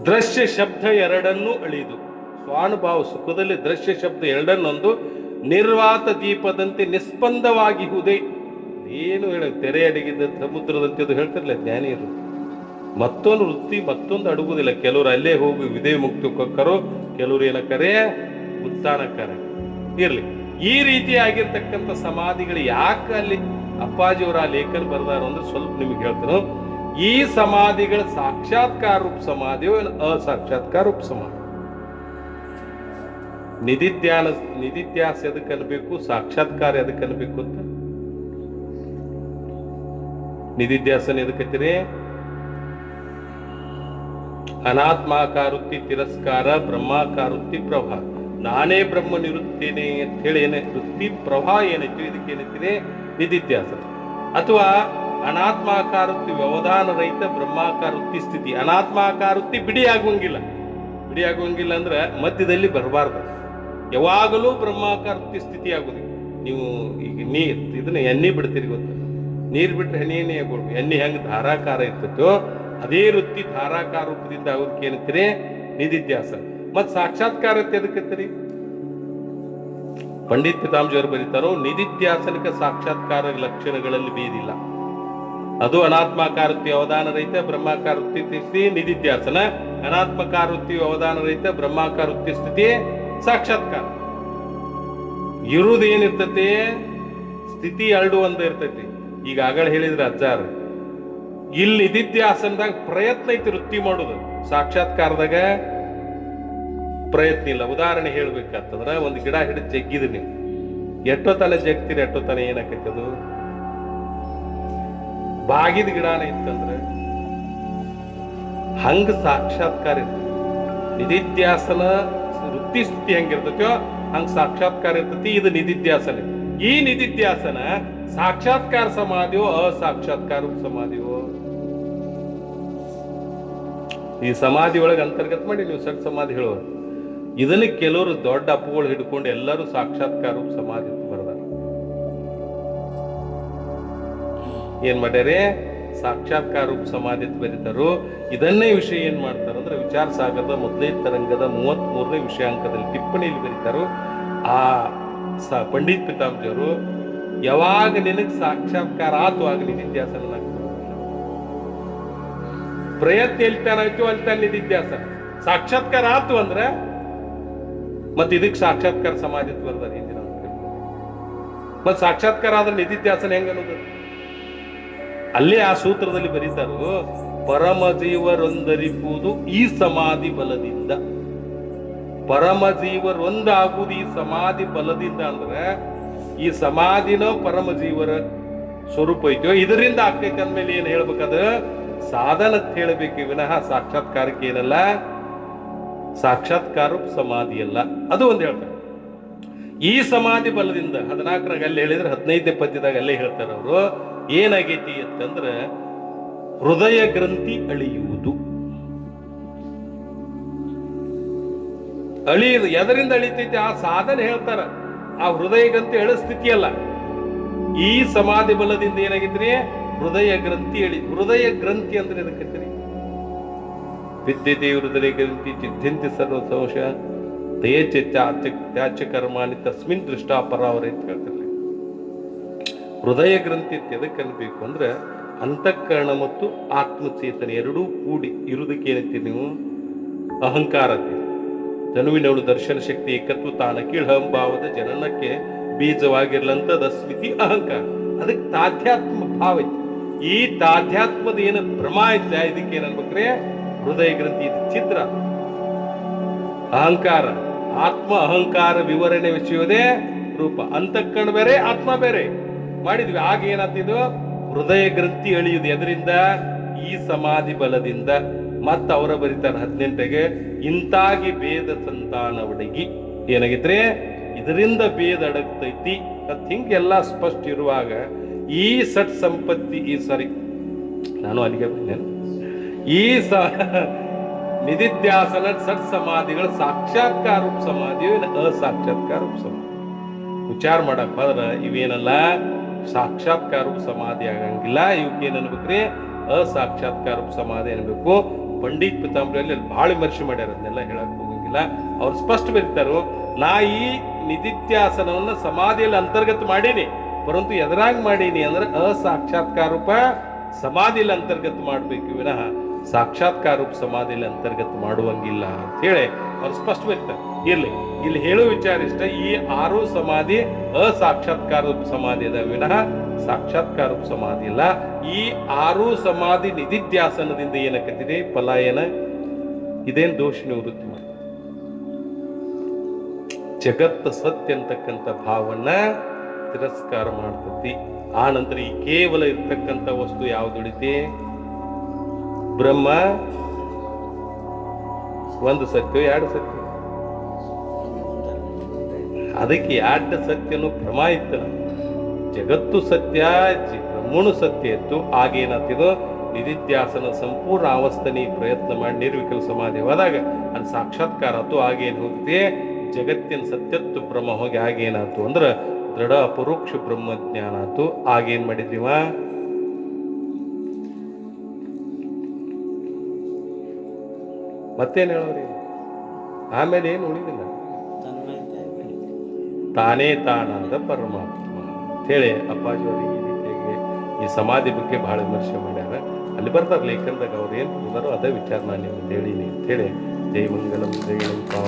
ದೃಶ್ಯ ಶಬ್ದ ಎರಡನ್ನೂ ಅಳಿದು, ಸ್ವಾನುಭಾವ ಸುಖದಲ್ಲಿ ದೃಶ್ಯ ಶಬ್ದ ಎರಡನ್ನೊಂದು ನಿರ್ವಾತ ದೀಪದಂತೆ ನಿಸ್ಪಂದವಾಗಿಹುದೇ. ಏನು ಹೇಳ ತೆರೆ ಅಡಗಿದ ಸಮುದ್ರದಂತೆ ಅದು ಹೇಳ್ತಿರ್ಲಿಲ್ಲ ಜ್ಞಾನಿಯರು. ಮತ್ತೊಂದು ವೃತ್ತಿ ಮತ್ತೊಂದು ಅಡುಗುದಿಲ್ಲ. ಕೆಲವರು ಅಲ್ಲೇ ಹೋಗಿ ವಿಧೇಯ ಮುಕ್ತಿ ಕೊಕ್ಕರು, ಕೆಲವರು ಏನಕ್ಕರೆ ಉತ್ಥಾನಕ್ಕರೆ ಇರ್ಲಿ. ಈ ರೀತಿ ಆಗಿರ್ತಕ್ಕಂಥ ಸಮಾಧಿಗಳು ಯಾಕೆ ಅಲ್ಲಿ ಅಪ್ಪಾಜಿಯವರ ಆ ಲೇಖನ ಬರ್ದಾರ ಅಂದ್ರೆ ಸ್ವಲ್ಪ ನಿಮ್ಗೆ ಹೇಳ್ತಾನು. ಈ ಸಮಾಧಿಗಳ ಸಾಕ್ಷಾತ್ಕಾರ ರೂಪ ಸಮಾಧಿಯೋ ಅಸಾಕ್ಷಾತ್ಕಾರ ರೂಪ ಸಮಾಧಿ. ನಿಧಿಧ್ಯಾಸ ಎದಕ್ಕೆ ಅನ್ಬೇಕು, ಸಾಕ್ಷಾತ್ಕಾರ ಎದಕ್ಕೆ ಅನ್ಬೇಕು ಅಂತ. ನಿಧಿಧ್ಯಾಸನ ಎದಕ್ಕತ್ತೀರಿ, ಅನಾತ್ಮಾಕಾರುತ್ತಿ ತಿರಸ್ಕಾರ, ಬ್ರಹ್ಮಾಕಾರುತ್ತಿ ಪ್ರಭಾ. ನಾನೇ ಬ್ರಹ್ಮ ನಿರುತ್ತೇನೆ ಅಂತ ಹೇಳಿ ವೃತ್ತಿ ಪ್ರಭಾ ಏನೈತಿ ಇದಕ್ಕೆ ಏನೈತಿರಿ ನಿಧಿಧ್ಯಾಸ. ಅಥವಾ ಅನಾತ್ಮಾಕಾರ ವೃತ್ತಿ ವ್ಯವಧಾನ ರಹಿತ ಬ್ರಹ್ಮಾಕಾರ ವೃತ್ತಿ ಸ್ಥಿತಿ. ಅನಾತ್ಮಾಕಾರ ವೃತ್ತಿ ಬಿಡಿ ಆಗುವಂಗಿಲ್ಲ ಅಂದ್ರೆ ಮಧ್ಯದಲ್ಲಿ ಬರಬಾರ್ದು. ಯಾವಾಗಲೂ ಬ್ರಹ್ಮಾಕಾರ ವೃತ್ತಿ ಸ್ಥಿತಿ ಆಗುದಿಲ್ಲ. ನೀವು ಈಗ ಇದನ್ನ ಎಣ್ಣೆ ಬಿಡ್ತೀರಿ ಗೊತ್ತ, ನೀರ್ ಬಿಟ್ರೆ ಎಣ್ಣೆ ಆಗ್ಬಿಡ್ಬೇಕು. ಎಣ್ಣೆ ಹೆಂಗ್ ಧಾರಾಕಾರ ಇರ್ತೈತೋ ಅದೇ ವೃತ್ತಿ ಧಾರಾಕಾರ ರೂಪದಿಂದ ಆಗೋದಕ್ಕೆ ಏನಂತೀರಿ? ನಿಧಿಧ್ಯಾಸನ. ಮತ್ ಸಾಕ್ಷಾತ್ಕಾರ ಎದಕ್ಕತ್ತೀರಿ? ಪಂಡಿತ್ ಪಿತಾಂಬರು ಬರೀತಾರೋ, ನಿಧಿಧ್ಯಾಸನಕ್ಕೆ ಸಾಕ್ಷಾತ್ಕಾರ ಲಕ್ಷಣಗಳಲ್ಲಿ ಭೇದಿಲ್ಲ. ಅದು ಅನಾತ್ಮಾಕಾರ ವೃತ್ತಿ ಅವಧಾನ ರಹಿತ ಬ್ರಹ್ಮಾಕಾರ ವೃತ್ತಿ ಸ್ಥಿತಿ ನಿಧಿಧ್ಯಾಸನ, ಅನಾತ್ಮಕಾರ ವೃತ್ತಿ ಅವಧಾನ ರಹಿತ ಬ್ರಹ್ಮಾಕಾರ ವೃತ್ತಿ ಸ್ಥಿತಿ ಸಾಕ್ಷಾತ್ಕಾರ. ಇರುವುದೇನಿರ್ತತಿ? ಸ್ಥಿತಿ ಎರಡು ಒಂದ ಇರ್ತೈತಿ. ಈಗ ಆಗಲೇ ಹೇಳಿದ್ರೆ ಅಜ್ಜಾರ, ಇಲ್ಲಿ ನಿಧಿಧ್ಯಾಸನದಾಗ ಪ್ರಯತ್ನ ಐತಿ ವೃತ್ತಿ ಮಾಡೋದು, ಸಾಕ್ಷಾತ್ಕಾರದಾಗ ಪ್ರಯತ್ನ ಇಲ್ಲ. ಉದಾಹರಣೆ ಹೇಳ್ಬೇಕಂತಂದ್ರ ಒಂದು ಗಿಡ ಹಿಡಿದು ಜಗ್ಗಿದ್ರಿ ನೀವು, ಎಷ್ಟೋ ತನ ಜಗ್ತೀರಿ, ಎಷ್ಟೋ ತನ ಏನಾಕೈತಿ ಅದು ಬಾಗಿದ ಗಿಡನ ಇತ್ತಂದ್ರೆ ಹಂಗ ಸಾಕ್ಷಾತ್ಕಾರ ಇರ್ತದೆ. ನಿಧಿಧ್ಯಾಸನ ವೃತ್ತಿ ಸ್ಥಿತಿ ಹೆಂಗಿರ್ತೈತೋ ಹಂಗ ಸಾಕ್ಷಾತ್ಕಾರ ಇರ್ತೈತಿ. ಇದು ನಿಧಿಧ್ಯಾಸನ. ಈ ನಿಧಿಧ್ಯಾಸನ ಸಾಕ್ಷಾತ್ಕಾರ ಸಮಾಧಿಯೋ ಅಸಾಕ್ಷಾತ್ಕಾರ ಸಮಾಧಿಯೋ? ಈ ಸಮಾಧಿ ಒಳಗೆ ಅಂತರ್ಗತ ಮಾಡಿ ನೀವು ಸಟ್ ಸಮಾಧಿ ಹೇಳೋರು. ಇದನ್ನ ಕೆಲವರು ದೊಡ್ಡ ಅಪ್ಪುಗಳು ಹಿಡ್ಕೊಂಡು ಎಲ್ಲರೂ ಸಾಕ್ಷಾತ್ಕಾರ ಸಮಾಧಿ ಬರ್ದಾರ. ಏನ್ ಮಾಡ್ಯಾರೆ? ಸಾಕ್ಷಾತ್ಕಾರ ಸಮಾಧಿ ಬರೀತಾರೋ. ಇದನ್ನೇ ವಿಷಯ ಏನ್ ಮಾಡ್ತಾರ ಅಂದ್ರೆ ವಿಚಾರ ಸಾಗರದ ಮೊದಲೇ ತರಂಗದ 33ನೇ ವಿಷಯಾಂಕದಲ್ಲಿ ಟಿಪ್ಪಣಿಯಲ್ಲಿ ಬರೀತಾರೋ. ಆ ಪಂಡಿತ್ ಪಿತಾಂಬರು ಯಾವಾಗ ನಿನಗ್ ಸಾಕ್ಷಾತ್ಕಾರ ಆತು ಆಗ ನಿಧಿಧ್ಯಾಸನ ಪ್ರಯತ್ನ ಎಲ್ತಾನಾಯ್ತು ಅಲ್ತಾನ ನಿಧಿಧ್ಯಾಸನ. ಸಾಕ್ಷಾತ್ಕಾರ ಆತು ಅಂದ್ರೆ ಮತ್ ಇದಕ್ ಸಾಕ್ಷಾತ್ಕಾರ ಸಮಾಧಿ ಬರ್ದಾರ ಹಿಂದಿನ. ಮತ್ ಸಾಕ್ಷಾತ್ಕಾರ ಆದ್ರೆ ನಿಧಿಧ್ಯಾಸನ ಹೆಂಗ ಅನ್ನೋದು ಅಲ್ಲೇ ಆ ಸೂತ್ರದಲ್ಲಿ ಬರೀತಾರೋ. ಪರಮ ಜೀವರೊಂದರಿಪುವುದು ಈ ಸಮಾಧಿ ಬಲದಿಂದ. ಪರಮ ಜೀವರೊಂದಾಗುವುದು ಈ ಸಮಾಧಿ ಬಲದಿಂದ ಅಂದ್ರೆ ಈ ಸಮಾಧಿನ ಪರಮ ಜೀವರ ಸ್ವರೂಪ ಐತೋ ಇದರಿಂದ ಆಗ್ತೈತೆ ಅಂದ್ಮೇಲೆ ಏನ್ ಹೇಳ್ಬೇಕದ? ಸಾಧನ ಹೇಳಬೇಕು ವಿನಃ ಸಾಕ್ಷಾತ್ಕಾರಕ್ಕೆ ಏನಲ್ಲ, ಸಾಕ್ಷಾತ್ಕಾರ ಸಮಾಧಿ ಅಲ್ಲ. ಅದು ಒಂದು ಹೇಳ್ತಾರೆ. ಈ ಸಮಾಧಿ ಬಲದಿಂದ 14ರಾಗ ಅಲ್ಲಿ ಹೇಳಿದ್ರೆ 15ನೇ ಪದ್ಯದಾಗ ಅಲ್ಲೇ ಹೇಳ್ತಾರೆ ಅವರು. ಏನಾಗೈತಿ ಅಂತಂದ್ರ ಹೃದಯ ಗ್ರಂಥಿ ಅಳಿಯುವುದು. ಎದರಿಂದ ಅಳಿತೈತಿ? ಆ ಸಾಧನೆ ಹೇಳ್ತಾರ. ಆ ಹೃದಯ ಗ್ರಂಥಿ ಅಳ ಸ್ಥಿತಿ ಅಲ್ಲ. ಈ ಸಮಾಧಿ ಬಲದಿಂದ ಏನಾಗಿದ್ರಿ? ಹೃದಯ ಗ್ರಂಥಿ ಹೃದಯ ಗ್ರಂಥಿ ಅಂದ್ರೆ ಏನಕ್ಕೈತ್ರಿ? ವಿದ್ಯತೆ ಹೃದಯ ಗ್ರಂಥಿ ಚಿದ್ದಿಂತಿ ಸರ್ವ ಸಂಶಯ ತ್ಯಾಚ್ಯ ಕರ್ಮಾನಿ ತಸ್ಮಿನ್ ದೃಷ್ಟ ಪರಾವರ ಅಂತ ಹೇಳ್ತಾರೆ. ಹೃದಯ ಗ್ರಂಥಿ ಎದಕ್ಕೆ ಅನ್ಬೇಕು ಅಂದ್ರೆ ಅಂತಃಕರಣ ಮತ್ತು ಆತ್ಮಚೇತನೆ ಎರಡೂ ಕೂಡಿ ಇರುವುದಕ್ಕೆ ಏನಂತೀರಿ ನೀವು? ಅಹಂಕಾರ. ತನುವಿನವಳು ದರ್ಶನ ಶಕ್ತಿ ಏಕತ್ವ ತಾನ ಕೀಳಹಂಭಾವದ ಜನನಕ್ಕೆ ಬೀಜವಾಗಿರ್ಲಂತದ ಸ್ಮಿತಿ ಅಹಂಕಾರ. ಅದಕ್ಕೆ ತಾಧ್ಯಾತ್ಮ ಭಾವ ಐತಿ. ಈ ತಾಧ್ಯಾತ್ಮದ ಏನು ಭ್ರಮ ಐತೆ ಇದಕ್ಕೆ ಏನನ್ಬೇಕ್ರೆ? ಹೃದಯ ಗ್ರಂಥಿ. ಇದು ಚಿತ್ರ. ಅಹಂಕಾರ ಆತ್ಮ ಅಹಂಕಾರ ವಿವರಣೆ ವಿಷಯವೇ ರೂಪ. ಅಂತಃಕರಣ ಬೇರೆ ಆತ್ಮ ಬೇರೆ ಮಾಡಿದ್ವಿ. ಆಗ ಏನಾಗ್ತಿದ್ದು? ಹೃದಯ ಗ್ರಂಥಿ ಅಳಿಯುವುದು. ಎದರಿಂದ? ಈ ಸಮಾಧಿ ಬಲದಿಂದ. ಮತ್ತ ಅವರ ಬರೀತಾರೆ 18ಗೆ, ಇಂತಾಗಿ ಭೇದ ಸಂತಾನ ಒಡಗಿ ಏನಾಗಿದ್ರೆ ಇದರಿಂದ ಭೇದ ಅಡಗ್ತೈತಿ ಅಂತ ಹಿಂಗೆಲ್ಲ ಸ್ಪಷ್ಟ ಇರುವಾಗ ಈ ಸಟ್ ಸಂಪತ್ತಿ ನಾನು ಅಲ್ಲಿಗೆ ಬಂದೇನೆ. ಈ ನಿಧಿಧ್ಯಾಸನ ಸಟ್ ಸಮಾಧಿಗಳ ಸಾಕ್ಷಾತ್ಕಾರ ರೂಪ ಸಮಾಧಿ, ಅಸಾಕ್ಷಾತ್ಕಾರ ರೂಪ ಸಮಾಧಿ. ವಿಚಾರ ಮಾಡಕ್ ಹೋದ್ರ ಇವೇನಲ್ಲ ಸಾಕ್ಷಾತ್ಕಾರ ರೂಪ ಸಮಾಧಿ ಆಗಂಗಿಲ್ಲ. ಇವಕ್ಕೆ ಏನ್ ಅನ್ಬೇಕ್ರಿ? ಅಸಾಕ್ಷಾತ್ಕಾರ ಸಮಾಧಿ ಅನ್ಬೇಕು. ಪಂಡಿತ್ ಪಿತಾಂಬರಲ್ಲಿ ಬಹಳ ವಿಮರ್ಶೆ ಮಾಡ್ಯಾರ. ಅದನ್ನೆಲ್ಲ ಹೇಳಕ್ ಹೋಗಂಗಿಲ್ಲ. ಅವ್ರು ಸ್ಪಷ್ಟ ಬರೀತಾರೋ, ನಾ ಈ ನಿಧಿಧ್ಯಾಸನವನ್ನ ಸಮಾಧಿಯಲ್ಲಿ ಅಂತರ್ಗತ ಮಾಡೀನಿ, ಪರಂತು ಎದರಾಗ್ ಮಾಡೀನಿ ಅಂದ್ರೆ ಅಸಾಕ್ಷಾತ್ಕಾರ ರೂಪ ಸಮಾಧಿಯಲ್ಲಿ ಅಂತರ್ಗತ ಮಾಡ್ಬೇಕು ವಿನಃ ಸಾಕ್ಷಾತ್ಕಾರ ರೂಪ ಸಮಾಧಿಯಲ್ಲಿ ಅಂತರ್ಗತ ಮಾಡುವಂಗಿಲ್ಲ ಅಂತ ಹೇಳಿ ಅವ್ರು ಸ್ಪಷ್ಟ ಬರೀತಾರೆ. ಇಲ್ಲಿ ಹೇಳೋ ವಿಚಾರ ಇಷ್ಟ. ಈ 6 ಸಮಾಧಿ ಅಸಾಕ್ಷಾತ್ಕಾರ ರೂಪ ಸಮಾಧಿ ಅದ ವಿನಃ ಸಾಕ್ಷಾತ್ಕಾರ ರೂಪ ಸಮಾಧಿ ಇಲ್ಲ. ಈ 6 ಸಮಾಧಿ ನಿಧಿಧ್ಯಾಸನದಿಂದ ಏನಕ್ಕತ್ತಿದೆ? ಪಲಾಯನ. ಇದೇನ್ ದೋಷ ನಿವೃತ್ತಿ ಮಾಡಿ ಜಗತ್ತ ಸತ್ಯ ಅಂತಕ್ಕಂಥ ಭಾವನ್ನ ತಿರಸ್ಕಾರ ಮಾಡ್ತತಿ. ಆ ನಂತರ ಈ ಕೇವಲ ಇರ್ತಕ್ಕಂಥ ವಸ್ತು ಯಾವ್ದು ಉಳಿತಿ? ಬ್ರಹ್ಮ ಒಂದು ಸತ್ಯ, 2 ಸತ್ಯ. ಅದಕ್ಕೆ 2 ಸತ್ಯನು ಭ್ರಮ ಇತ್ತಲ್ಲ. ಜಗತ್ತು ಸತ್ಯ, ಮೂಣು ಸತ್ಯ ಇತ್ತು. ಆಗೇನಾಗ್ತಿದೋ ನಿಧಿಧ್ಯಾಸನ ಸಂಪೂರ್ಣ ಆವಸ್ಥನಿ ಪ್ರಯತ್ನ ಮಾಡಿ ನಿರ್ವಿಕಲ ಸಮಾಧಿ ಹೋದಾಗ ಅದು ಸಾಕ್ಷಾತ್ಕಾರ ಆಯ್ತು. ಆಗೇನು ಹೋಗಿದೆ ಜಗತ್ತಿನ ಸತ್ಯತ್ವ ಬ್ರಹ್ಮ ಹೋಗಿ ಆಗೇನಾಯ್ತು ಅಂದ್ರೆ ದೃಢ ಅಪರೋಕ್ಷ ಬ್ರಹ್ಮಜ್ಞಾನ ಆಯ್ತು. ಆಗೇನ್ ಮಾಡಿದ್ರಿವ ಮತ್ತೇನು ಹೇಳೋರಿ ಆಮೇಲೆ ಏನು ಉಳಿದಿಲ್ಲ. ತಾನೇ ತಾನಾದ ಪರಮಾತ್ಮ ಹೇಳಿ ಅಪ್ಪಾಜಿಯವರು ಈ ರೀತಿಯಾಗಿ ಈ ಸಮಾಧಿ ಬಗ್ಗೆ ಬಹಳ ವಿಮರ್ಶೆ ಮಾಡ್ಯಾರ. ಅಲ್ಲಿ ಬರ್ತಾರೆ ಲೇಖನದಾಗ ಅವ್ರು ಏನು ಹೇಳಿದಾರೋ ಅದೇ ವಿಚಾರ ನಾನು ನಿಮ್ಗೆ ಹೇಳೀನಿ ಅಂತ ಹೇಳಿ ಜೈ ಮಂಗಲಂ ಜೈ ಲಂಕಾ